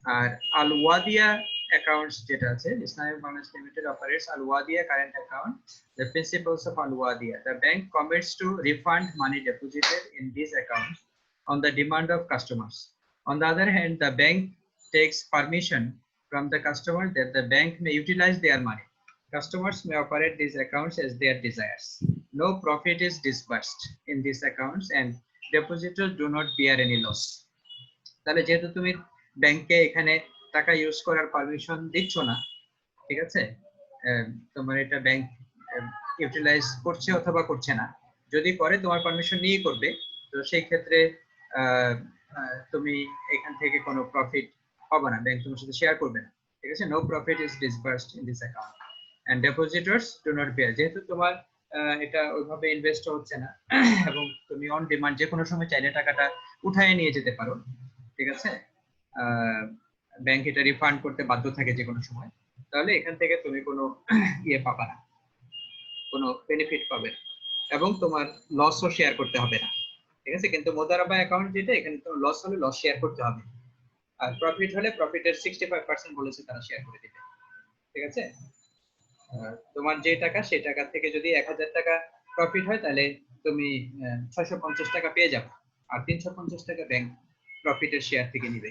আর আল ওয়াদিয়া অ্যাকাউন্টস যেটা আছে, Islamic Bangladesh limited operates Al Wadia current account. The principles of Al Wadiya: the bank commits to refund money deposited in these accounts on the demand of customers. On the other hand, the bank takes permission from the customer that the bank may utilize their money. Customers may operate these accounts as their desires. No profit is disbursed in these accounts and depositors do not bear any loss. তাহলে যেহেতু তুমি ব্যাংকে এখানে টাকা ইউজ করার পারমিশন দিচ্ছ না, ঠিক আছে, তোমার এটা ব্যাংক ইউটিলাইজ করছে অথবা করছে না, যদি করে তোমার পারমিশন নিয়ে করবে, তো সেই ক্ষেত্রে তুমি এখান থেকে কোনো প্রফিট হবে না, ব্যাংক তোমার সাথে শেয়ার করবে না। ঠিক আছে, no profit is disbursed in this account and depositors do not bear. যেহেতু তোমার এটা ওইভাবে ইনভেস্ট হচ্ছে না এবং তুমি অন ডিমান্ড যে কোনো সময় চাইলে টাকাটা উঠায় নিয়ে যেতে পারো, ঠিক আছে, ব্যাংক এটা রিফান্ড করতে বাধ্য থাকে যে কোনো সময়, তাহলে এখান থেকে তুমি কোনো ইয়ে পাবে না, কোনো বেনিফিট পাবে না এবং তোমার লসও শেয়ার করতে হবে না। ঠিক আছে, কিন্তু মুদারাবা অ্যাকাউন্ট যেটা, এখানে তোমার লস হলে লস শেয়ার করতে হবে, আর প্রফিট হলে প্রফিটের 65% বলেছে তারা শেয়ার করে দিবে। ঠিক আছে, তোমার যে টাকা সেই টাকা থেকে যদি 1000 টাকা প্রফিট হয় তাহলে তুমি 650 টাকা পেয়ে যাবে, আর 350 টাকা ব্যাংক প্রফিটের শেয়ার থেকে নিবে।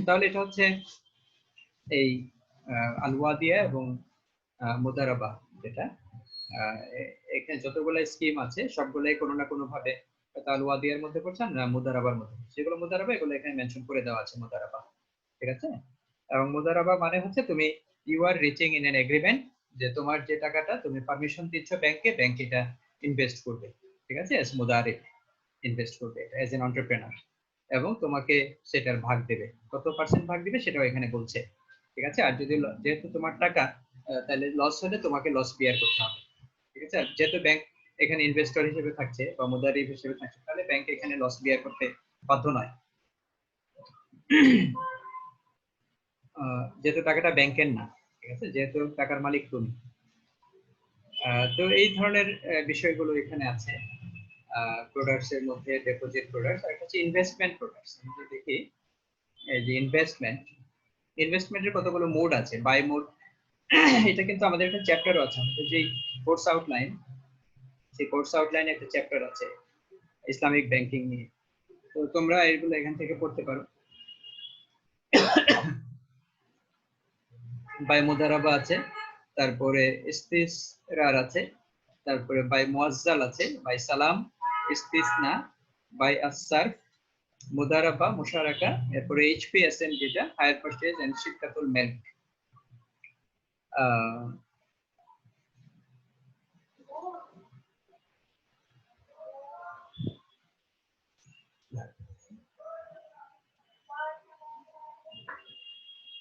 তাহলে এটা হচ্ছে এই আল ওয়াদিয়া এবং মুদারাবা, যেটা এখানে যতগুলো স্কিম আছে সবগুলাই কোনো না কোনো ভাবে আল ওয়াদিয়ার মধ্যে পড়ছে না মুদারাবার মধ্যে, সেগুলো মুদারাবা, এগুলো এখানে মেনশন করে দেওয়া আছে মুদারাবা। ঠিক আছে, এবং মুদারাবা মানে হচ্ছে তুমি you are reaching in an agreement যে তোমার যে টাকাটা তুমি পারমিশন দিচ্ছ ব্যাংকে, ব্যাংক এটা ইনভেস্ট করবে, ঠিক আছে, এস মুদারিব ইনভেস্ট করবে এটা এজ এন এন্টারপ্রেনার, এবং তোমাকে সেটার ভাগ দেবে, কত পার্সেন্ট ভাগ দিবে সেটাও এখানে বলছে, ঠিক আছে। আর যদি যেহেতু তোমার টাকা, তাহলে লস হলে তোমাকে লস বিয়ার করতে হবে, ঠিক আছে। আর যেহেতু ব্যাংক এখানে ইনভেস্টর হিসেবে থাকছে বা মুদারিব হিসেবে থাকছে, তাহলে ব্যাংক এখানে লস বিয়ার করতে বাধ্য নয়, যেহেতু টাকাটা ব্যাংকের না, ঠিক আছে, যেহেতু টাকার মালিক তুমি। তো এই ধরনের বিষয়গুলো এখানে আছে প্রোডাক্টস এর মধ্যে, ডিপোজিট প্রোডাক্টস আর হচ্ছে ইনভেস্টমেন্ট প্রোডাক্টস। আমরা দেখি এই যে ইনভেস্টমেন্টের কতগুলো মোড আছে, বাই মোড। এটা কিন্তু আমাদের একটা চ্যাপ্টারও আছে, আমাদের যে কোর্স আউটলাইন, সেই কোর্স আউটলাইনে একটা চ্যাপ্টার আছে ইসলামিক ব্যাংকিং নিয়ে, তো তোমরা এগুলো এখান থেকে পড়তে পারো। বাই মুদারাবা আছে, তারপরে ইস্তিসরার আছে, তারপরে বাই মুয়াজ্জাল আছে, বাই সালাম, ইস্তিসনা, বাই আসসারফ, মুদারাবা, মুশারাকা, এরপরে এইচপিএসএম যেটা হায়ার পারচেজ এন্ড শিরকাতুল মিল্ক।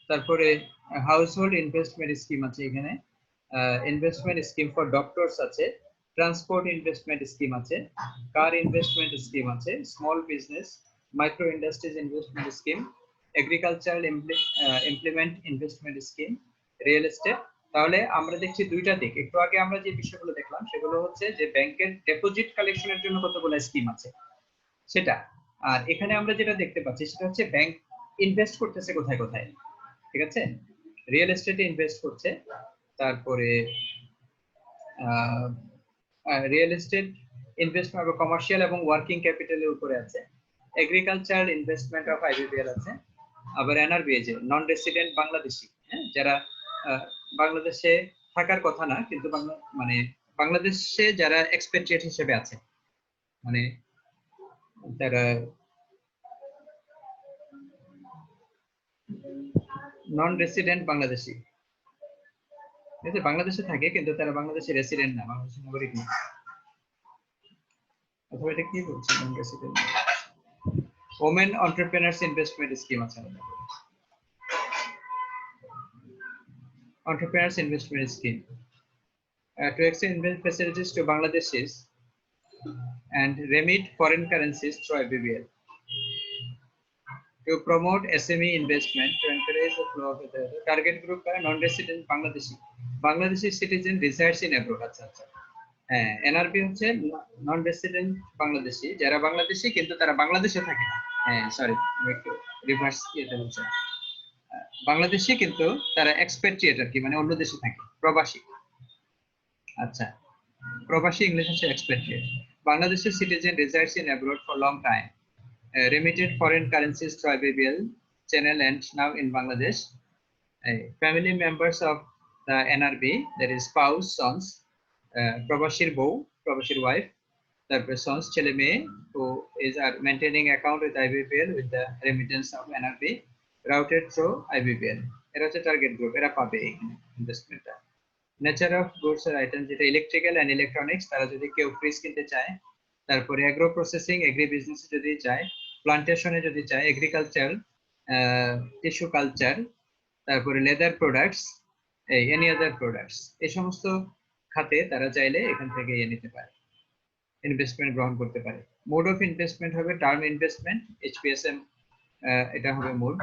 তারপরে হাউসহোল্ড ইনভেস্টমেন্ট স্কিম আছে এখানে, ইনভেস্টমেন্ট স্কিম ফর ডক্টরস আছে, ট্রান্সপোর্ট ইনভেস্টমেন্ট স্কিম আছে, কার ইনভেস্টমেন্ট স্কিম আছে, small business micro industries investment scheme, agricultural implement investment scheme, real estate. তাহলে আমরা দেখছি দুইটা দিক। একটু আগে আমরা যে বিষয়গুলো দেখলাম সেগুলো হচ্ছে যে ব্যাংকের ডিপোজিট কালেকশনের জন্য কতগুলো স্কিম আছে সেটা, আর এখানে আমরা যেটা দেখতে পাচ্ছি সেটা হচ্ছে ব্যাংক ইনভেস্ট করতেছে কোথায় কোথায়, ঠিক আছে। রিয়েল এস্টেটে ইনভেস্ট করছে, তারপরে রিয়েল এস্টেট ইনভেস্টমেন্ট বা কমার্শিয়াল এবং ওয়ার্কিং ক্যাপিটালের উপরে আছে, এগ্রিকালচারাল ইনভেস্টমেন্ট অফ আইবিপিএল আছে, আবার এনআরবি যে নন রেসিডেন্ট বাংলাদেশি, যারা বাংলাদেশে থাকার কথা না কিন্তু মানে বাংলাদেশে যারা এক্সপেট্রিয়েট হিসেবে আছে, মানে তারা নন রেসিডেন্ট বাংলাদেশি, বাংলাদেশে থাকে কিন্তু তারা বাংলাদেশে রেসিডেন্ট না, বাংলাদেশের নাগরিক না, অথবা এটা কি বলছে non resident. Women entrepreneurs investment scheme আছে, entrepreneurs investment scheme to extend investment facilities to Bangladeshis and remit foreign currencies through IBBL, to promote SME investment, to encourage the flow of the target group non-resident Bangladeshi citizen resides in abroad। আচ্ছা আচ্ছা, হ্যাঁ, এনআরবি হচ্ছে নন রেসিডেন্ট বাংলাদেশি, যারা বাংলাদেশি কিন্তু তারা বাংলাদেশে থাকে না, হ্যাঁ সরি একটু রিভার্স এটা হচ্ছে, বাংলাদেশি কিন্তু তারা এক্সপেট্রিয়েট আর কি, মানে অন্য দেশে থাকে, প্রবাসী। আচ্ছা, প্রবাসী ইংলিশ হচ্ছে এক্সপেট্রিয়েট। বাংলাদেশের citizen resides in abroad for long time, remitted foreign currencies to IBBL channel and now in Bangladesh. Family members of the NRB, that is spouse, sons, Prabashir Bou, Prabashir wife, the sons Chele Meye, who is maintaining account with IBBL with the remittance of NRB routed through IBBL. Era হচ্ছে টার্গেট গ্রুপ, এরা পাবে এখানে ইনভেস্টমেন্টটা। নেচার অফ গুডস আর আইটেম যেটা ইলেকট্রিক্যাল এন্ড ইলেকট্রনিক্স, তারা যদি কেউ ফ্রিজ কিনতে চায়, তারপরে অ্যাগ্রো প্রসেসিং এগ্রি বিজনেসে যদি চায়, প্লান্টেশনে যদি চায়, এগ্রিকালচার, টিস্যু কালচার, তারপরে leather products, any other products, এই সমস্ত খাতে তারা চাইলে এখান থেকে নিতে পারে, ইনভেস্টমেন্ট গ্রহণ করতে পারে। মোড অফ ইনভেস্টমেন্ট হবে টার্ম ইনভেস্টমেন্ট, এইচপিএসএম, এটা হবে মোড।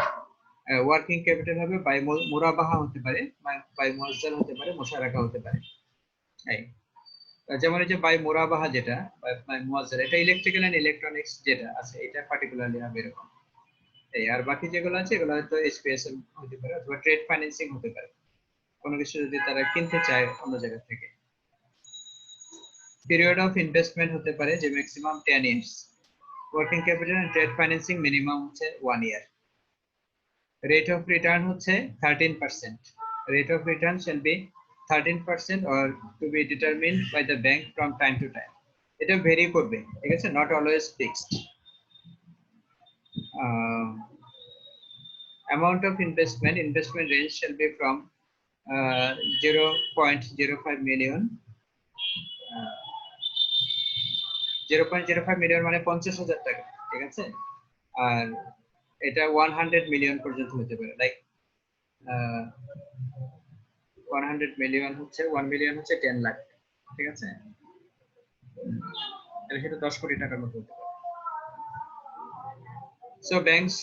ওয়ার্কিং ক্যাপিটাল হবে বাই মুরাবাহা হতে পারে, বাই মুয়াজ্জাল হতে পারে, মুশারাকা হতে পারে। যেমন এই যে বাই মুরাবাহা যেটা, বাই মুয়াজ্জাল, এটা ইলেকট্রিক্যাল এন্ড ইলেকট্রনিক্স যেটা আছে এটা পার্টিকুলারলি হবে এরকম। আর বাকি যেগুলো আছে এগুলো হয়তো এইচপিএসএম হতে পারে অথবা ট্রেড ফাইন্যান্সিং হতে পারে, কোনো কিছু যদি তারা কিনতে চায় অন্য জায়গা থেকে। পিরিয়ড অফ ইনভেস্টমেন্ট হতে পারে যে maximum 10 years, working capital and trade financing minimum হচ্ছে 1 ইয়ার। রেট অফ রিটার্ন হচ্ছে 13%, rate of return shall be 13% or to be determined by the bank from time to time, এটা ভেরি করবে, ঠিক আছে, not always fixed. Amount of investment range shall be from 0.05 million, 0.05 million মানে 50,000 টাকা, ঠিক আছে। আর এটা 100 মিলিয়ন পর্যন্ত হতে পারে, লাইক 100 মিলিয়ন হচ্ছে 1 মিলিয়ন হচ্ছে 10 লাখ, ঠিক আছে। তাহলে সেটা 10 কোটি টাকার মতো হতে পারে। সো ব্যাংকস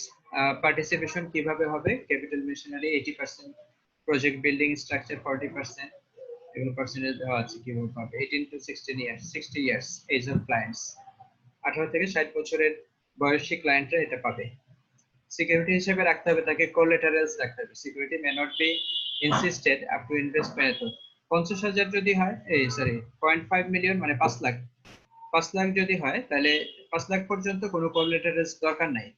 পার্টিসিপেশন কিভাবে হবে? Capital machinery 80%, project building structure 40%, এগুলো পার্সেন্টেজ দেওয়া আছে কিভাবে পাবে। 18 to 16 years, 60 years age of clients, 18 থেকে 60 বছরের বয়সী ক্লায়েন্টরা এটা পাবে। সিকিউরিটি হিসেবে রাখতে হবে তাকে কোলাটেরালস রাখতে হবে। Security may not be insisted up to investment. 50,000 যদি হয়, এই সরি 0.5 মিলিয়ন মানে 5 লাখ, 5 লাখ যদি হয় তাহলে 5 লাখ পর্যন্ত কোনো কোলাটেরালস দরকার নাই।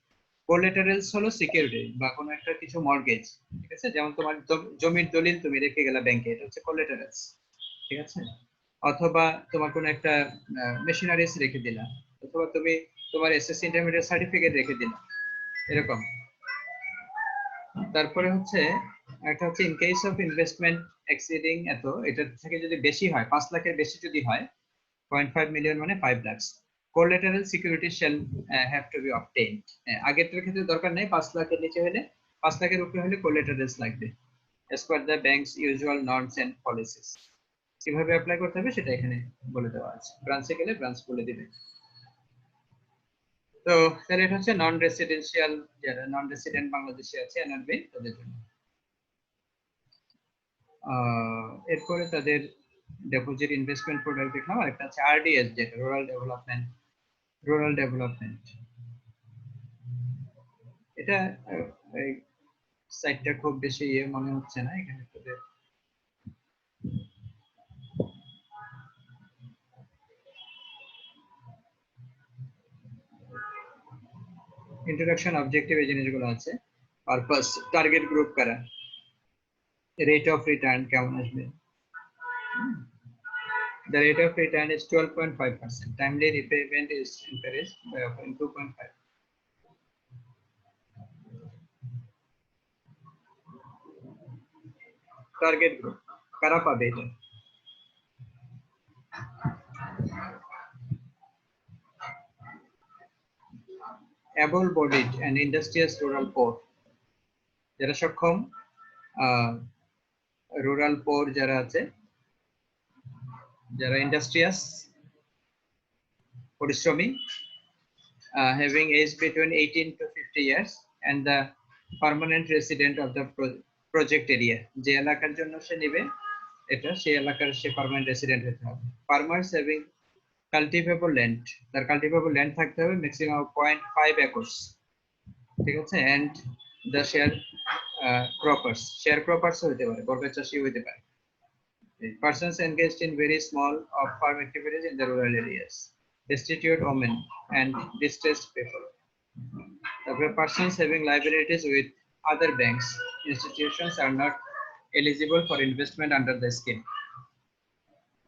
কোলাটেরালস হলো সিকিউরিটি বা কোনো একটা কিছু মর্গেজ, ঠিক আছে। যেমন তোমার জমির দলিল তুমি রেখে গেলা ব্যাংকে, এটা হচ্ছে কোলাটেরালস, ঠিক আছে। অথবা তোমার কোনো একটা মেশিনারিজ রেখে দিলা, অথবা তুমি তোমার এসএসসি ইন্টারমিডিয়েট সার্টিফিকেট রেখে দিলা, এরকম। তারপরে হচ্ছে একটা হচ্ছে in case of investment exceeding এত, এটা থেকে যদি বেশি হয়, 5 লাখের বেশি যদি হয়, 0.5 মিলিয়ন মানে 5 lakh, collateral security shall have to be obtained। আগেরটার ক্ষেত্রে দরকার নেই, 5 লাখের নিচে হলে, 5 লাখের উপরে হলে collaterals লাগবে as per the bank's usual norms and policies। কিভাবে অ্যাপ্লাই করতে হবে সেটা এখানে বলে দেওয়া আছে, ব্রাঞ্চে গেলে ব্রাঞ্চ বলে দিবে। তো তাহলে এটা হচ্ছে নন রেসিডেন্সিয়াল, যারা নন রেসিডেন্ট বাংলাদেশে আছে এনআরবি তাদের জন্য। এরপরে তাদের ডিপোজিট ইনভেস্টমেন্ট প্রোডাক্ট দেখলাম, আর একটা আছে আরডিএস, যেটা রুরাল ডেভেলপমেন্ট। এটা এই সাইটটা খুব বেশি মনে হচ্ছে না, এখানে তাদের ইন্ট্রোডাকশন, অবজেক্টিভ, এই জিনিসগুলো আছে। পারপাস, টার্গেট গ্রুপ কারা, রেট অফ রিটার্ন কেমন আসবে। The rate of return is 12.5%. Timely repayment is encouraged by offering 2.5. Target group কারা পাবে এটা? Able-bodied and industrious rural poor, যারা সক্ষম, রুরাল পোর যারা আছে, যারা ইন্ডাস্ট্রিয়াস পরিশ্রমী, having age between 18 to 50 years and the permanent resident of the project area। যে এলাকার জন্য সে নেবে এটা, সেই এলাকার সে পার্মানেন্ট রেসিডেন্ট হতে হবে। ফার্মার্স হ্যাভিং কাল্টিভেবল ল্যান্ড, তার কাল্টিভেবল ল্যান্ড থাকতে হবে ম্যাক্সিমাম 0.5 একর্স, ঠিক আছে। এন্ড দ্য শেয়ার ক্রপার্স, শেয়ার ক্রপার্স হতে পারে, বর্গা চাষী হতে পারে। Persons engaged in very small of farm activities in the rural areas, destitute women and distressed people. The persons having liabilities with other banks institutions are not eligible for investment under the scheme।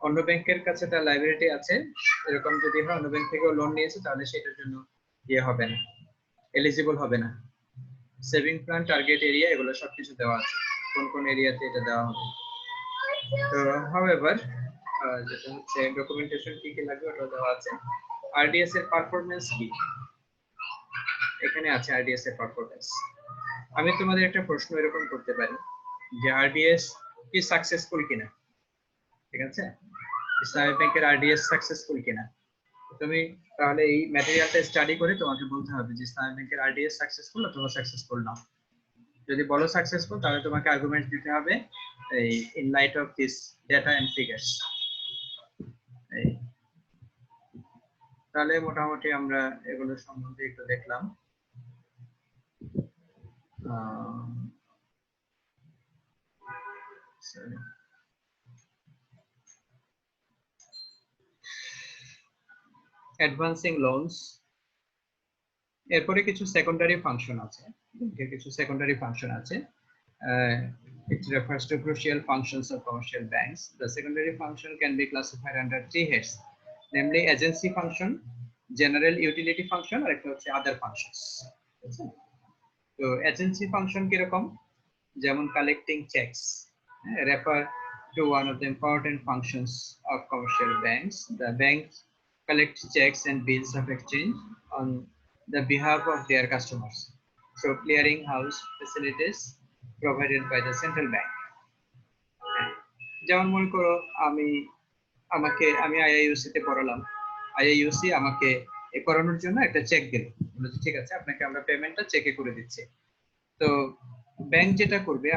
অন্য ব্যাংকের কাছে তার লাইবিলিটি আছে, এরকম যদি হয় অন্য ব্যাংক থেকে লোন নিয়েছে, তাহলে সেটার জন্য ইয়ে হবে না, এলিজিবল হবে না। সেভিং প্ল্যান, টার্গেট এরিয়া, এগুলো সবকিছু দেওয়া আছে, কোন কোন এরিয়াতে এটা দেওয়া হবে। তো হাউএভার যেটা হচ্ছে ডকুমেন্টেশন কি কি লাগবে ওটা দেওয়া আছে। আরডিএস এর পারফরম্যান্স কি, এখানে আছে আরডিএস এর পারফরম্যান্স। আমি তোমাদের একটা প্রশ্ন এরকম করতে পারি যে আরডিএস কি সাকসেসফুল কিনা, ঠিক আছে। ইসলামী ব্যাংকের আরডিএস সাকসেসফুল কিনা, তুমি তাহলে এই ম্যাটেরিয়ালটা স্টাডি করে তোমাকে বলতে হবে যে ইসলামী ব্যাংকের আরডিএস সাকসেসফুল অথবা সাকসেসফুল না। যদি বলো সাকসেসফুল, তাহলে তোমাকে আর্গুমেন্ট দিতে হবে এই in light of this data and figures. তাহলে মোটামুটি আমরা এগুলো সম্বন্ধে একটু দেখলাম। অ্যাডভান্সিং লোনস, এরপরে কিছু সেকেন্ডারি ফাংশন আছে, কিছু সেকেন্ডারি ফাংশন আছে। It refers to crucial functions of commercial banks. The secondary function can be classified under 3 heads, namely agency function, general utility function, আর একটা হচ্ছে other functions। তো এজেন্সি ফাংশন কিরকম, যেমন collecting checks, refer to one of the important functions of commercial banks. The banks collect checks and bills of exchange on the behalf of their customers through clearinghouse facilities provided by the central bank. যেমন মনে করো আমি আইআইইউসি তে পড়ালাম, আইআইইউসি আমাকে এ করানোর জন্য একটা চেক দিল, বলল যে ঠিক আছে আপনাকে আমরা পেমেন্টটা চেকে করে দিচ্ছি। তো ব্যাংক যেটা করবে,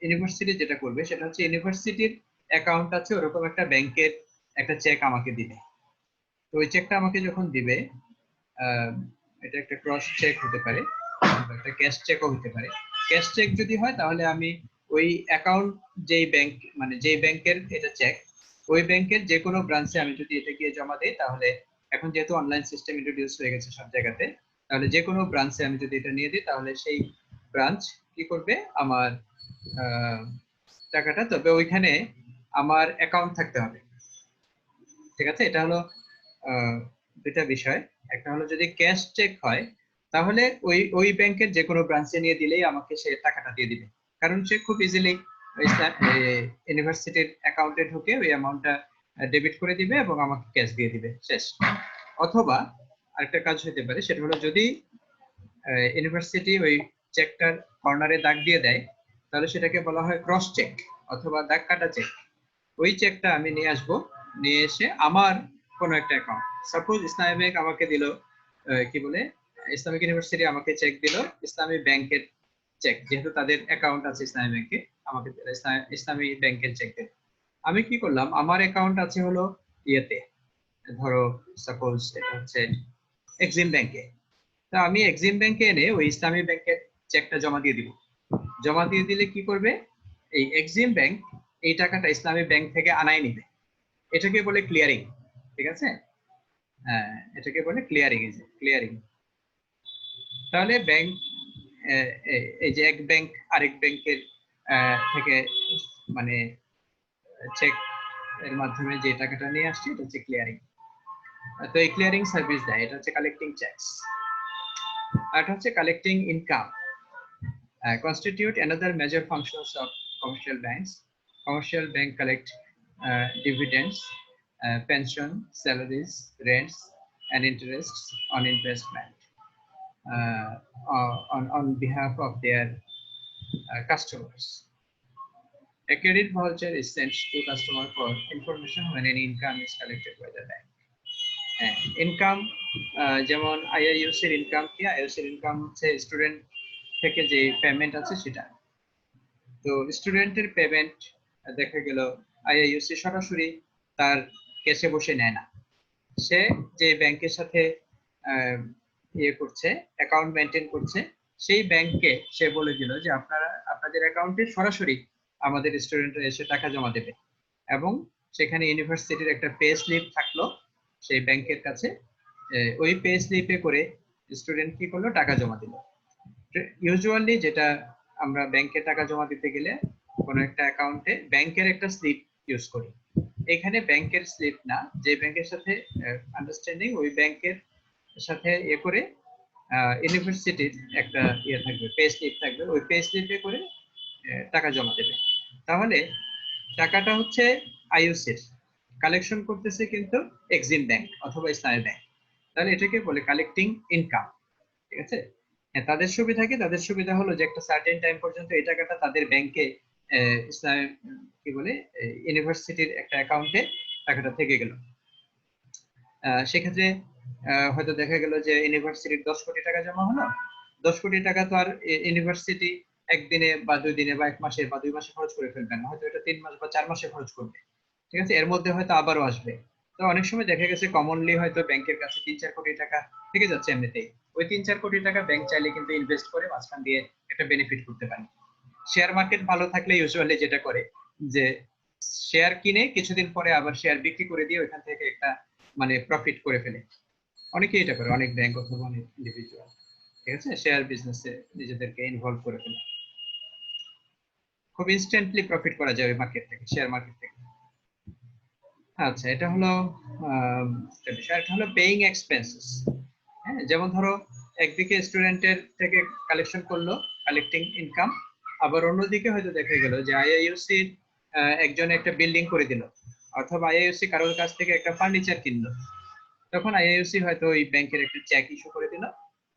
ইউনিভার্সিটি যেটা করবে সেটা হচ্ছে ইউনিভার্সিটির অ্যাকাউন্ট আছে ওরকম একটা ব্যাংকের একটা চেক আমাকে দিবে। তো ওই চেকটা আমাকে যখন দিবে, এটা একটা ক্রস চেক হতে পারে, একটা ক্যাশ চেকও হতে পারে। ক্যাশ চেক যদি হয় তাহলে আমি ওই অ্যাকাউন্ট যেই ব্যাংক মানে যেই ব্যাংকের এটা চেক, ওই ব্যাংকের যে কোনো ব্রাঞ্চে আমি যদি এটা গিয়ে জমা দিই, তাহলে এখন যেহেতু অনলাইন সিস্টেম ইন্ট্রোডিউস হয়ে গেছে সব জায়গাতে, তাহলে যে কোনো ব্রাঞ্চে আমি যদি এটা নিয়ে দিই তাহলে সেই ব্রাঞ্চ কি করবে, আমার টাকাটা, তবে ওইখানে আমার অ্যাকাউন্ট থাকতে হবে। ঠিক আছে, এটা হলো দুটা বিষয়। একটা হলো যদি ক্যাশ চেক হয় তাহলে ওই ব্যাংকের যে কোনো ব্রাঞ্চে নিয়ে দিলেই আমাকে সে টাকাটা দিয়ে দিবে, কারণ সে খুব ইজিলি ইউনিভার্সিটির অ্যাকাউন্টে ঢুকে ওই অ্যামাউন্টটা ডেবিট করে দিবে এবং আমাকে ক্যাশ দিয়ে দিবে, শেষ। অথবা আরেকটা কাজ হতে পারে, সেটা হলো যদি ইউনিভার্সিটি ওই চেকটার কর্নারে দাগ দিয়ে দেয় তাহলে সেটাকে বলা হয় ক্রস চেক অথবা দাগ কাটা চেক। ওই চেকটা আমি নিয়ে আসবো, নিয়ে এসে আমার কোনো একটা অ্যাকাউন্ট, সাপোজ ইসলামী ব্যাংক আমাকে দিল, কি বলে, ইসলামিক ইউনিভার্সিটি আমাকে চেক দিল ইসলামী ব্যাংকের চেক, যেহেতু তাদের অ্যাকাউন্ট আছে ইসলামী ব্যাংকে, আমাকে ইসলামী ব্যাংকের চেক দিল। আমি কি করলাম, আমার অ্যাকাউন্ট আছে হলো ইয়েতে, ধরো সাপোজ এটা হচ্ছে এক্সিম ব্যাংকে, তো আমি এক্সিম ব্যাংকে এনে ওই ইসলামী ব্যাংকের চেকটা জমা দিয়ে দিব। জমা দিয়ে দিলে কি করবে, এই এক্সিম ব্যাংক এই টাকাটা ইসলামী ব্যাংক থেকে আনাই নিবে, এটাকে বলে ক্লিয়ারিং। ঠিক আছে, হ্যাঁ এটাকে বলে ক্লিয়ারিং। ক্লিয়ারিং তাহলে ব্যাংক, এই যে এক ব্যাংক আরেক ব্যাংকের থেকে মানে চেক এর মাধ্যমে যে টাকাটা নিয়ে আসছে এটা হচ্ছে ক্লিয়ারিং। তো এই ক্লিয়ারিং সার্ভিস দেয়, এটা হচ্ছে কালেক্টিং চেকস। আর এটা হচ্ছে collecting income. Constitute another major functions of commercial banks. Commercial bank collect dividends, pension, salaries, rents, and interests on investment on behalf of their customers. A credit voucher is sent to customer for information when any income is collected by the bank. Income যেমন আইআইইউসির ইনকাম কি, আইআইইউসির ইনকাম হচ্ছে স্টুডেন্ট থেকে যে পেমেন্ট আছে সেটা। তো স্টুডেন্টের পেমেন্ট দেখা গেল আইআইইউসি সরাসরি তার ক্যাশে বসে নেয় না, সে যে ব্যাংকের সাথে ইয়ে করছে, অ্যাকাউন্ট মেনটেন করছে, সেই ব্যাংককে সে বলে দিল যে আপনাদের অ্যাকাউন্টে সরাসরি আমাদের স্টুডেন্টরা এসে টাকা জমা দেবে, এবং সেখানে ইউনিভার্সিটির একটা পে স্লিপ থাকলো সেই ব্যাংকের কাছে, ওই পে স্লিপে করে স্টুডেন্ট কি করলো, টাকা জমা দিল। ইউজুয়ালি যেটা আমরা ব্যাংকে টাকা জমা দিতে গেলে কোনো একটা অ্যাকাউন্টে ব্যাংকের একটা স্লিপ ইউজ করি, এখানে ব্যাংকের স্লিপ না, যে ব্যাংকের সাথে আন্ডারস্ট্যান্ডিং ওই ব্যাংকের সাথে ইয়ে করে ইউনিভার্সিটির একটা ইয়ে থাকবে, পে স্লিপ থাকবে, ওই পে স্লিপে করে টাকা জমা দেবে। তাহলে টাকাটা হচ্ছে আইইউসির, কালেকশন করতেছে কিন্তু এক্সিম ব্যাংক অথবা ইসলামী ব্যাংক, তাহলে এটাকে বলে কালেক্টিং ইনকাম। ঠিক আছে, হ্যাঁ তাদের সুবিধা কি, তাদের সুবিধা হলো যে একটা সার্টেন টাইম পর্যন্ত এই টাকাটা তাদের ব্যাংকে ইসলামী কি বলে ইউনিভার্সিটির একটা অ্যাকাউন্টে টাকাটা থেকে গেল। সেক্ষেত্রে হয়তো দেখা গেল যে ইউনিভার্সিটির 10 কোটি টাকা জমা হলো, 10 কোটি টাকা তো আর ইউনিভার্সিটি একদিনে বা 2 দিনে বা 1 মাসে বা 2 মাসে খরচ করে ফেলবে না, হয়তো এটা 3 মাস বা 4 মাসে খরচ করবে। ঠিক আছে, এর মধ্যে হয়তো আবারও আসবে। তো অনেক সময় দেখা গেছে কমনলি হয়তো ব্যাংকের কাছে 3-4 কোটি টাকা থেকে যাচ্ছে এমনিতেই, ওই 3-4 কোটি টাকা ব্যাংক চাইলে কিন্তু ইনভেস্ট করে মাঝখান দিয়ে একটা বেনিফিট করতে পারে। শেয়ার মার্কেট ভালো থাকলে ইউজুয়ালি যেটা করে যে শেয়ার কিনে কিছুদিন পরে আবার শেয়ার বিক্রি করে দিয়ে ওইখান থেকে একটা মানে প্রফিট করে ফেলে, অনেকেই এটা করে, অনেক ব্যাংক অথবা অনেক ইন্ডিভিজুয়াল। ঠিক আছে, শেয়ার বিজনেসে নিজেদেরকে ইনভলভ করে ফেলে, খুব ইনস্ট্যান্টলি প্রফিট করা যায় ওই মার্কেট থেকে, শেয়ার মার্কেট থেকে। আচ্ছা, এটা হলো এটা হলো পেইং এক্সপেন্সেস। হ্যাঁ, যেমন ধরো একদিকে স্টুডেন্টের থেকে কালেকশন করলো, কালেক্টিং ইনকাম, আবার অন্যদিকে হয়তো দেখা গেল যে আইআইইউসি একজন একটা বিল্ডিং করে দিল, অথবা আইআইইউসি কারোর কাছ থেকে একটা ফার্নিচার কিনলো, তখন আইআইইউসি হয়তো ওই ব্যাংকের একটা চেক ইস্যু করে দিল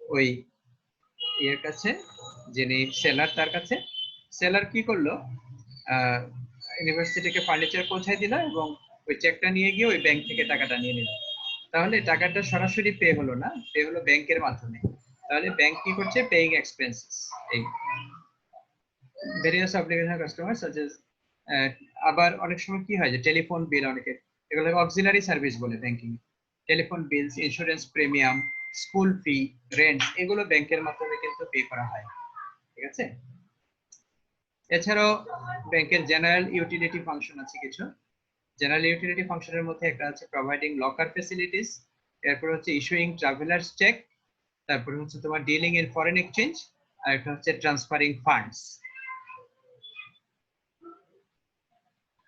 ওই এর কাছে, যিনি সেলার তার কাছে। সেলার কি করলো, ইউনিভার্সিটিকে ফার্নিচার পৌঁছায় দিল এবং ওই চেকটা নিয়ে গিয়ে ওই ব্যাংক থেকে টাকাটা নিয়ে নিল। তাহলে টাকাটা সরাসরি পে হলো না, পে হলো ব্যাংকের মাধ্যমে। তাহলে ব্যাংক কি করছে, পেইং এক্সপেন্সেস। এই various obligation customer such as, আবার অনেক সময় কি হয় যে টেলিফোন বিল, অনেকে এগুলো অক্সিলারি সার্ভিস বলে banking, telephone bills, insurance premium, school fee, rent, এগুলো ব্যাংকের মাধ্যমে কিন্তু পে করা হয়। ঠিক আছে। এছাড়াও ব্যাংকের জেনারেল ইউটিলিটি ফাংশন আছে কিছু। জেনারেল ইউটিলিটি ফাংশনের মধ্যে একটা আছে প্রোভাইডিং লকার ফ্যাসিলিটিস, এরপর হচ্ছে ইস্যুইং ট্রাভেলার্স চেক, তারপর হচ্ছে তোমার ডিলিং ইন ফরেন এক্সচেঞ্জ, আর একটা হচ্ছে ট্রান্সফারিং ফান্ডস।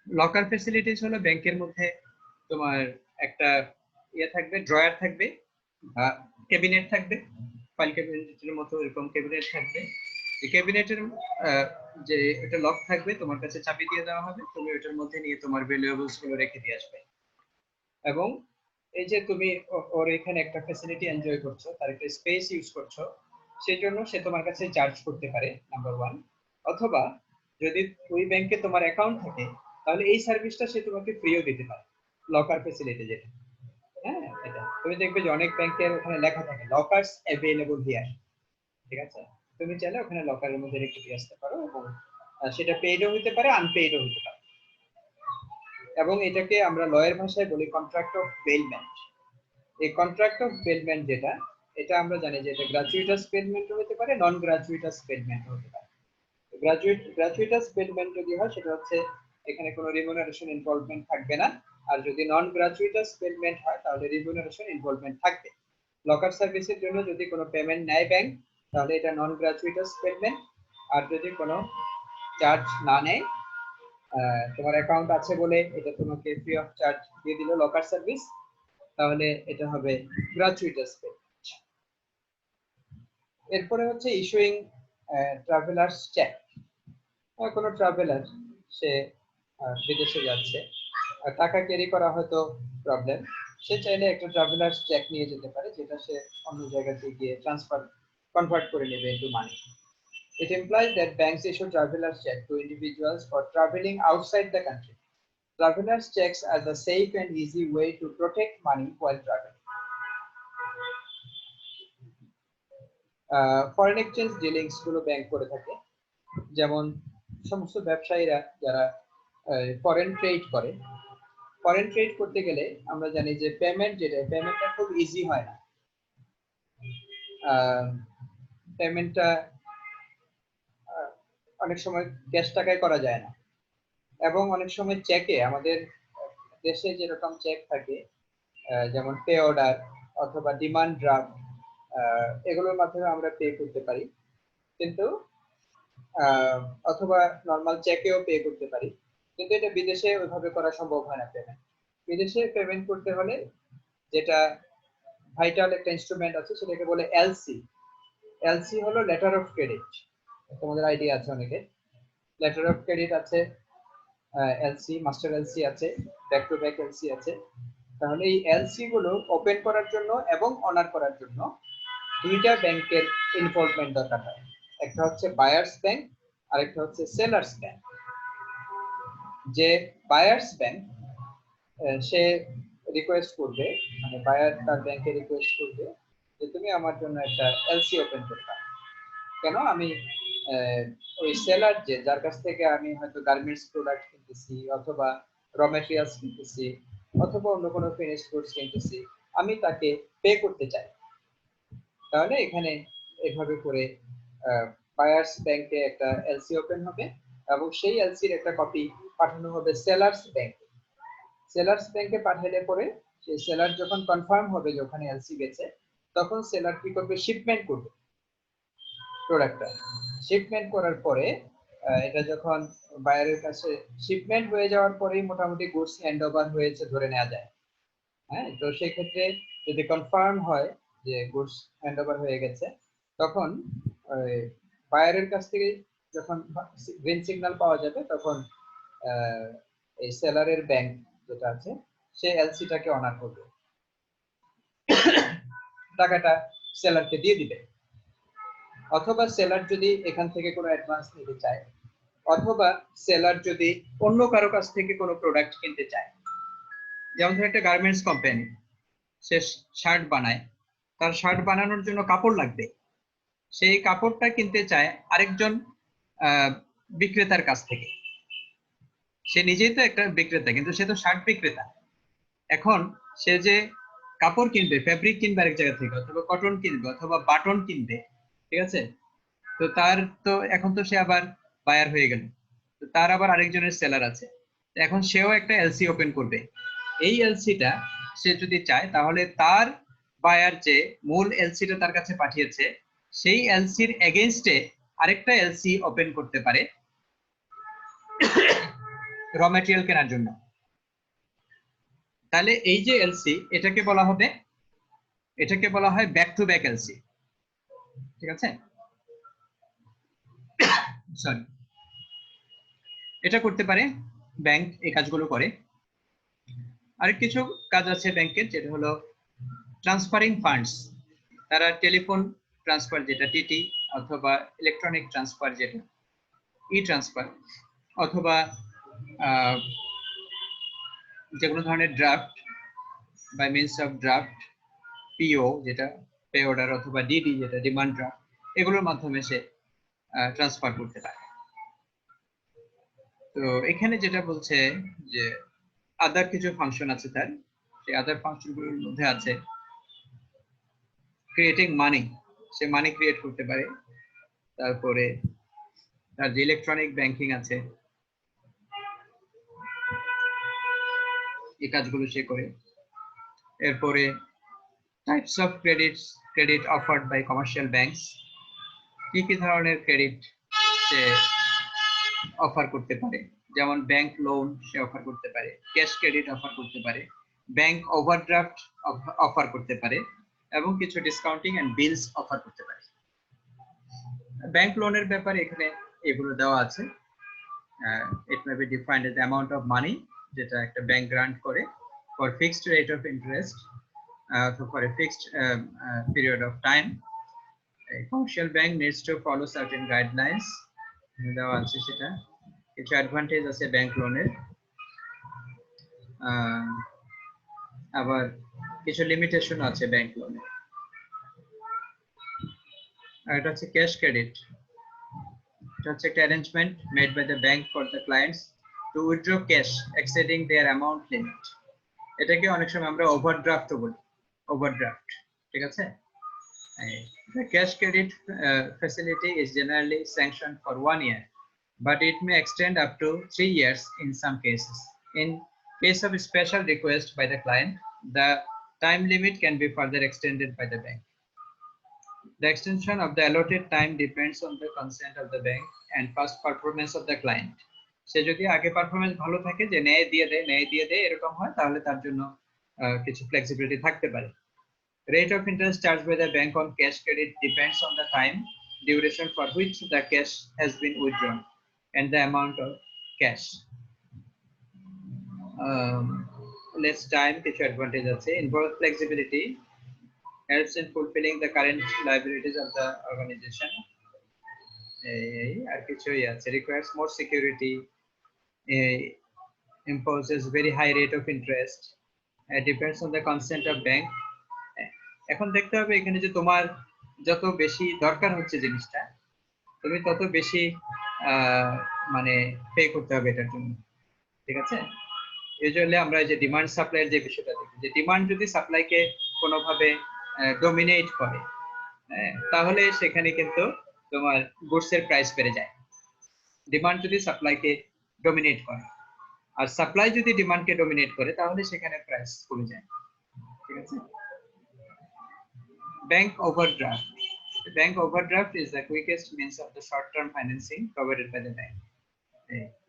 লকার ফ্যাসিলিটিস হলো ব্যাংকের মধ্যে তোমার একটা ইয়ে থাকবে, ড্রয়ার থাকবে, ক্যাবিনেট থাকবে, ফাইল ক্যাবিনেটের মতো এরকম ক্যাবিনেট থাকবে। এই ক্যাবিনেটের যে এটা লক থাকবে, তোমার কাছে চাবি দিয়ে দেওয়া হবে, তুমি ওটার মধ্যে নিয়ে তোমার ভ্যালুয়েবলস গুলো রেখে দিয়ে আসবে। এবং এই যে তুমি ওর এখানে একটা ফ্যাসিলিটি এনজয় করছো, তার একটা স্পেস ইউজ করছো, সেই জন্য সে তোমার কাছে চার্জ করতে পারে, নাম্বার ওয়ান। অথবা যদি ওই ব্যাংকে তোমার অ্যাকাউন্ট থাকে, তাহলে এই সার্ভিসটা সে তোমাকে ফ্রিও দিতে পারে, লকার ফ্যাসিলিটি যেটা। হ্যাঁ, এটা তুমি দেখবে যে অনেক ব্যাংকের ওখানে লেখা থাকে লকারস অ্যাভেলেবল হিয়ার। ঠিক আছে, তুমি চাইলে ওখানে লকারের মধ্যে রেখে দিয়ে আসতে পারো, এবং সেটা পেইডও হতে পারে, আনপেইডও হতে পারে। এবং এটাকে আমরা লয়ের ভাষায় বলি কন্ট্রাক্ট অফ বেলমেন্ট। এই কন্ট্রাক্ট অফ পেমেন্ট যেটা, এটা আমরা জানি যে এটা গ্র্যাচুইটাস পেমেন্ট হতে পারে, নন গ্র্যাচুইটাস পেমেন্ট হতে পারে। গ্র্যাচুইটাস পেমেন্ট যদি হয়, সেটা হচ্ছে এখানে কোনো রিমুনারেশন ইনভলভমেন্ট থাকবে না। আর যদি নন গ্র্যাচুইটাস পেমেন্ট হয়, তাহলে রিমুনারেশন ইনভলভমেন্ট থাকবে। লকার সার্ভিসের জন্য যদি কোনো পেমেন্ট নেয় ব্যাংক, তাহলে এটা নন গ্র্যাচুইটাস পেমেন্ট। আর যদি কোনো চার্জ না নেয়, তোমার অ্যাকাউন্ট আছে বলে এটা তোমাকে ফ্রি অফ চার্জ দিয়ে দিল লকার সার্ভিস, তাহলে এটা হবে গ্র্যাচুইটাস পেমেন্ট। এরপরে হচ্ছে ইস্যুইং ট্রাভেলার্স চেক। কোনো ট্রাভেলার সে বিদেশে যাচ্ছে, টাকা ক্যারি করা হয়তো প্রবলেম, সে চাইলে একটা ট্রাভেলার্স চেক নিয়ে যেতে পারে, যেটা সে অন্য জায়গাতে গিয়ে কনভার্ট করে নেবে into money. It implies that banks issue travelers check to individuals for traveling outside the country. Travelers checks are the safe and easy way to protect money while traveling. Foreign exchange dealings গুলো ব্যাংক করে থাকে, যেমন সমস্ত ব্যবসায়ীরা যারা ফরেন ট্রেড করে, ফরেন ট্রেড করতে গেলে আমরা জানি যে পেমেন্ট, যেটা পেমেন্টটা খুব ইজি হয় না। পেমেন্টটা অনেক সময় ক্যাশ টাকায় করা যায় না, এবং অনেক সময় চেকে, আমাদের দেশে যেরকম চেক থাকে, যেমন পে অর্ডার অথবা ডিমান্ড ড্রাফট, এগুলোর মাধ্যমে আমরা পে করতে পারি, কিন্তু অথবা নর্মাল চেকেও পে করতে পারি, কিন্তু এটা বিদেশে ওইভাবে করা সম্ভব হয় না। পেমেন্ট বিদেশে পেমেন্ট করতে হলে যেটা ভাইটাল একটা ইনস্ট্রুমেন্ট আছে, সেটাকে বলে এলসি। এলসি হলো লেটার অফ ক্রেডিট, তোমাদের আইডিয়া আছে অনেকে। লেটার অফ ক্রেডিট আছে, এলসি, মাস্টার এলসি আছে, ব্যাক টু ব্যাক এলসি আছে। তাহলে এই এলসি গুলো ওপেন করার জন্য এবং অনার করার জন্য দুইটা ব্যাংকের ইনভলভমেন্ট দরকার হয়। একটা হচ্ছে বায়ার্স ব্যাংক, আর একটা হচ্ছে সেলার্স ব্যাংক। যে বায়ার্স ব্যাংক, সে রিকোয়েস্ট করবে, মানে বায়ার তার ব্যাংকে রিকোয়েস্ট করবে যে তুমি আমার জন্য একটা এলসি ওপেন করতে। কেন? আমি ওই সেলার, যে যার কাছ থেকে আমি হয়তো গার্মেন্টস প্রোডাক্ট কিনতেছি, অথবা র ম্যাটেরিয়ালস কিনতেছি, অথবা অন্য কোনো ফিনিশড গুডস কিনতেছি, আমি তাকে পে করতে চাই। তাহলে এখানে এভাবে করে বায়ার্স ব্যাংকে একটা এলসি ওপেন হবে, এবং সেই এলসির একটা কপি পাঠানো হবে সেলার্স ব্যাংকে। সেলার্স ব্যাংকে পাঠালে পরে সেই সেলার যখন কনফার্ম হবে যে ওখানে এলসি গেছে, তখন সেলার কি করবে, শিপমেন্ট করবে প্রোডাক্টটা। শিপমেন্ট করার পরে এটা যখন বায়ারের কাছে শিপমেন্ট হয়ে যাওয়ার পরেই মোটামুটি গুডস হ্যান্ড ওভার হয়েছে ধরে নেওয়া যায়। হ্যাঁ, তো সেই ক্ষেত্রে যদি কনফার্ম হয় যে গুডস হ্যান্ড ওভার হয়ে গেছে, তখন বায়ারের কাছ থেকে যখন গ্রিন সিগন্যাল পাওয়া যাবে তখন এই সেলারের ব্যাংক যেটা আছে সে এলসিটাকে অনার করবে, টাকাটা সেলারকে দিয়ে দিবে। অথবা সেলার যদি এখান থেকে কোনো অ্যাডভান্স নিতে চায়, অথবা সেলার যদি অন্য কারো কাছ থেকে কোনো প্রোডাক্ট কিনতে চায়, যেমন ধর একটা গার্মেন্টস কোম্পানি, সে শার্ট বানায়, তার শার্ট বানানোর জন্য কাপড় লাগবে, সেই কাপড়টা কিনতে চায় আরেকজন বিক্রেতার কাছ থেকে। সে নিজেই তো একটা বিক্রেতা, কিন্তু সে তো শার্ট বিক্রেতা। এখন সে যে কাপড় কিনবে, ফেব্রিক কিনবে আরেক জায়গা থেকে, অথবা কটন কিনবে, অথবা বাটন কিনবে, ঠিক আছে? তো তার তো এখন তো সে আবার বায়ার হয়ে গেল, তো তার আবার আরেকজনের সেলার আছে, এখন সেও একটা এলসি ওপেন করবে। এই এলসিটা সে যদি চায় তাহলে তার বায়ার যে মূল এলসিটা তার কাছে পাঠিয়েছে, সেই এলসির এগেইনস্টে আরেকটা এলসি ওপেন করতে পারে র ম্যাটেরিয়াল কেনার জন্য। তাহলে এই যে এলসি, এটাকে বলা হয় ব্যাক টু ব্যাক এলসি, ঠিক আছে? সরি, এটা করতে পারে ব্যাংক, এই কাজগুলো করে। আরেক কিছু কাজ আছে ব্যাংকের, যেটা হলো ট্রান্সফারিং ফান্ডস। তারা টেলিফোন ট্রান্সফার যেটা টিটি, অথবা ইলেকট্রনিক ট্রান্সফার যেটা ই ট্রান্সফার, অথবা যে কোনো ধরনের draft by means of draft, PO যেটা পে অর্ডার, অথবা ডিডি যেটা ডিমান্ড ড্রাফট, এগুলোর মাধ্যমে সে ট্রান্সফার করতে পারে। তো এখানে যেটা বলছে যে আদার কিছু ফাংশন আছে তার, সেই আদার ফাংশনগুলোর মধ্যে আছে ক্রিয়েটিং মানি, সে মানি ক্রিয়েট করতে পারে। তারপরে তার যে ইলেকট্রনিক ব্যাংকিং আছে, এই কাজগুলো সে করে। এরপরে types of credit offered by commercial banks, কি কি ধরনের ক্রেডিট সে অফার করতে পারে, যেমন ব্যাংক লোন সে অফার করতে পারে, ক্যাশ ক্রেডিট অফার করতে পারে, ব্যাংক ওভারড্রাফট অফার করতে পারে, এবং কিছু ডিসকাউন্টিং এন্ড বিলস অফার করতে পারে। ব্যাংক লোনের ব্যাপারে এখানে এগুলো দেওয়া আছে। It may be defined as amount of money যেটা একটা ব্যাংক গ্রান্ট করে for fixed rate of interest for a fixed period of time. A commercial bank needs to follow certain guidelines. দেওয়া আছে সেটা। কিছু অ্যাডভান্টেজ আছে ব্যাংক লোনের, আবার কিছু লিমিটেশন আছে ব্যাংক লোনে। আর এটা হচ্ছে ক্যাশ ক্রেডিট। এটা হচ্ছে একটা arrangement made by the bank for the clients to withdraw cash exceeding their amount limit. এটাকে অনেক সময় আমরা ওভারড্রাফটও বলি, ওভারড্রাফট, ঠিক আছে? The cash credit facility is generally sanctioned for 1 year, but it may extend up to 3 years in some cases. In case of a special request by the client, the time limit can be further extended by the bank. The extension of the allotted time depends on the consent of the bank and past performance of the client. সে যদি আগে পারফরম্যান্স ভালো থাকে, যে ন্যায় দিয়ে দেয় এরকম হয়, তাহলে তার জন্য কিছু ফ্লেক্সিবিলিটি থাকতে পারে। Rate of interest charged by the bank on cash credit depends on the time duration for which the cash has been withdrawn and the amount of cash. Less time, কিছু অ্যাডভান্টেজ আছে। Involved flexibility helps in fulfilling the current liabilities of the organization. আর কিছুই আছে। Requires more security, imposes very high rate of interest, depends on the consent of bank. এখন দেখতে হবে এখানে যে তোমার যত বেশি দরকার হচ্ছে জিনিসটা, তুমি তত বেশি মানে পে করতে হবে এটার জন্য, ঠিক আছে? ইউজুয়ালি আমরা যে ডিমান্ড সাপ্লাইয়ের যে বিষয়টা দেখি, যে ডিমান্ড যদি সাপ্লাইকে কোনোভাবে ডমিনেট করে, তাহলে সেখানে কিন্তু তোমার গুডসের প্রাইস বেড়ে যায়। ডিমান্ড যদি সাপ্লাইকে ডমিনেট করে, আর সাপ্লাই যদি ডিমান্ডকে ডমিনেট করে, তাহলে সেখানে প্রাইস কমে যায়, ঠিক আছে? Bank overdraft. The bank overdraft is the quickest means of the short-term financing provided by the bank.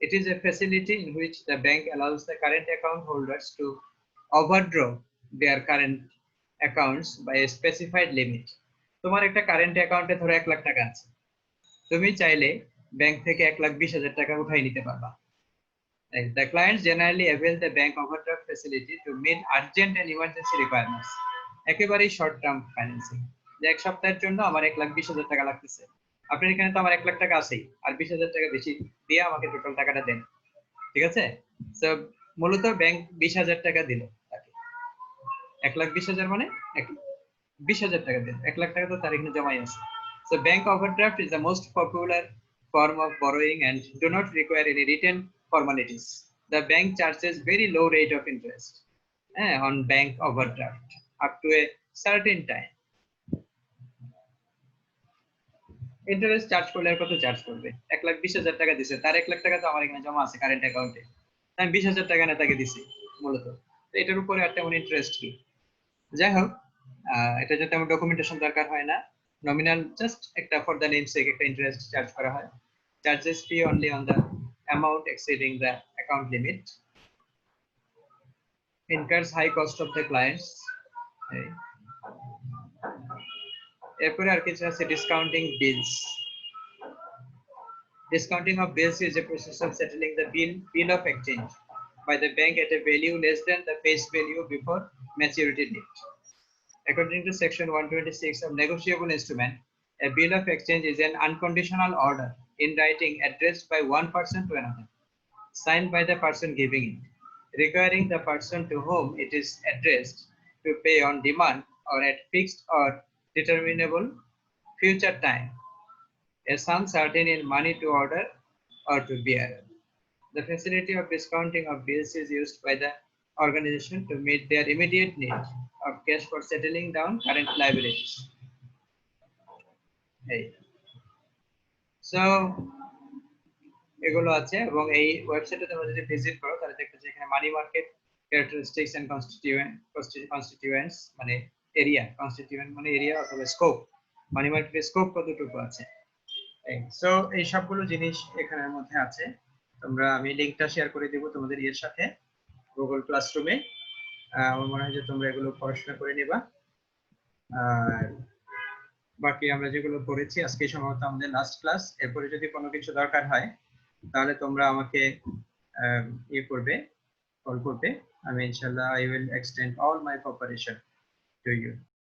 It is a facility in which the bank allows the current account holders to overdraw their current accounts by a specified limit. তোমার একটা কারেন্ট অ্যাকাউন্টে ধরো 1 লাখ টাকা আছে, তুমি চাইলে ব্যাংক থেকে 1,20,000 টাকা উঠাই নিতে পারবা। The clients generally avail the bank overdraft facility to meet urgent and emergency requirements. একেবারেই শর্ট টার্ম ফাইন্যান্সিং, যে এক সপ্তাহের জন্য আমার 1,20,000 টাকা লাগতেছে, আপনার এখানে তো আমার 1 লাখ টাকা আছেই, আর 20,000 টাকা বেশি দিয়ে আমাকে টোটাল টাকাটা দেন, ঠিক আছে? সো মূলত ব্যাংক 20,000 টাকা দিল তাকে, 1,20,000 মানে 20,000 টাকা দিল, 1 লাখ টাকা তো তার এখানে জমাই আছে। So bank overdraft is the most popular form of borrowing and do not require any written formalities. The bank charges very low rate of interest on bank overdraft up to a certain time. Interest charge করলে আর কত চার্জ করবে? 1,20,000 টাকা দিছে, তার 1 লাখ টাকা তো আমার এখানে জমা আছে কারেন্ট অ্যাকাউন্টে, আমি 20,000 টাকা না তাকে দিছি মূলত, তো এটার উপরে আর তেমন ইন্টারেস্ট কি? যাই হোক, এটা যাতে আমার ডকুমেন্টেশন দরকার হয় না, নমিনাল জাস্ট একটা ফর দ্য নেম সেক একটা ইন্টারেস্ট চার্জ করা হয়। Charges fee only on the amount exceeding the account limit, incurs high cost of the clients. এরপরে আর কিছু আছে discounting bills. Discounting of bills is a process of settling the bill of exchange by the bank at a value less than the face value before maturity date. According to section 126 of negotiable instrument, a bill of exchange is an unconditional order in writing addressed by one person to another, signed by the person giving it, requiring the person to whom it is addressed to pay on demand or at fixed or determinable future time a sum certain in money to order or to bear. The facility of discounting of bills is used by the organization to meet their immediate need of cash for settling down current liabilities. So এগুলো আছে, এবং এই ওয়েবসাইটে তোমরা যদি ভিজিট করো তাহলে দেখবে যে এখানে money market characteristics and constituents মানে এরিয়া, কনস্টিটিউয়েন্ট মানে এরিয়া অথবা স্কোপ, মানি মার্কেটের স্কোপ কতটুকু আছে। সো এই সবগুলো জিনিস এখানের মধ্যে আছে, আমি লিংকটা শেয়ার করে দেব তোমাদের এর সাথে গুগল ক্লাসরুমে। আমার মনে হয় যে তোমরা এগুলো পড়াশোনা করে নেবা। আর বাকি আমরা যেগুলো করেছি আজকে সম্ভবত আমাদের লাস্ট ক্লাস, এরপরে যদি কোনো কিছু দরকার হয় তাহলে তোমরা আমাকে কল করবে, আমি ইনশাআল্লাহ I will extend all my cooperation to you.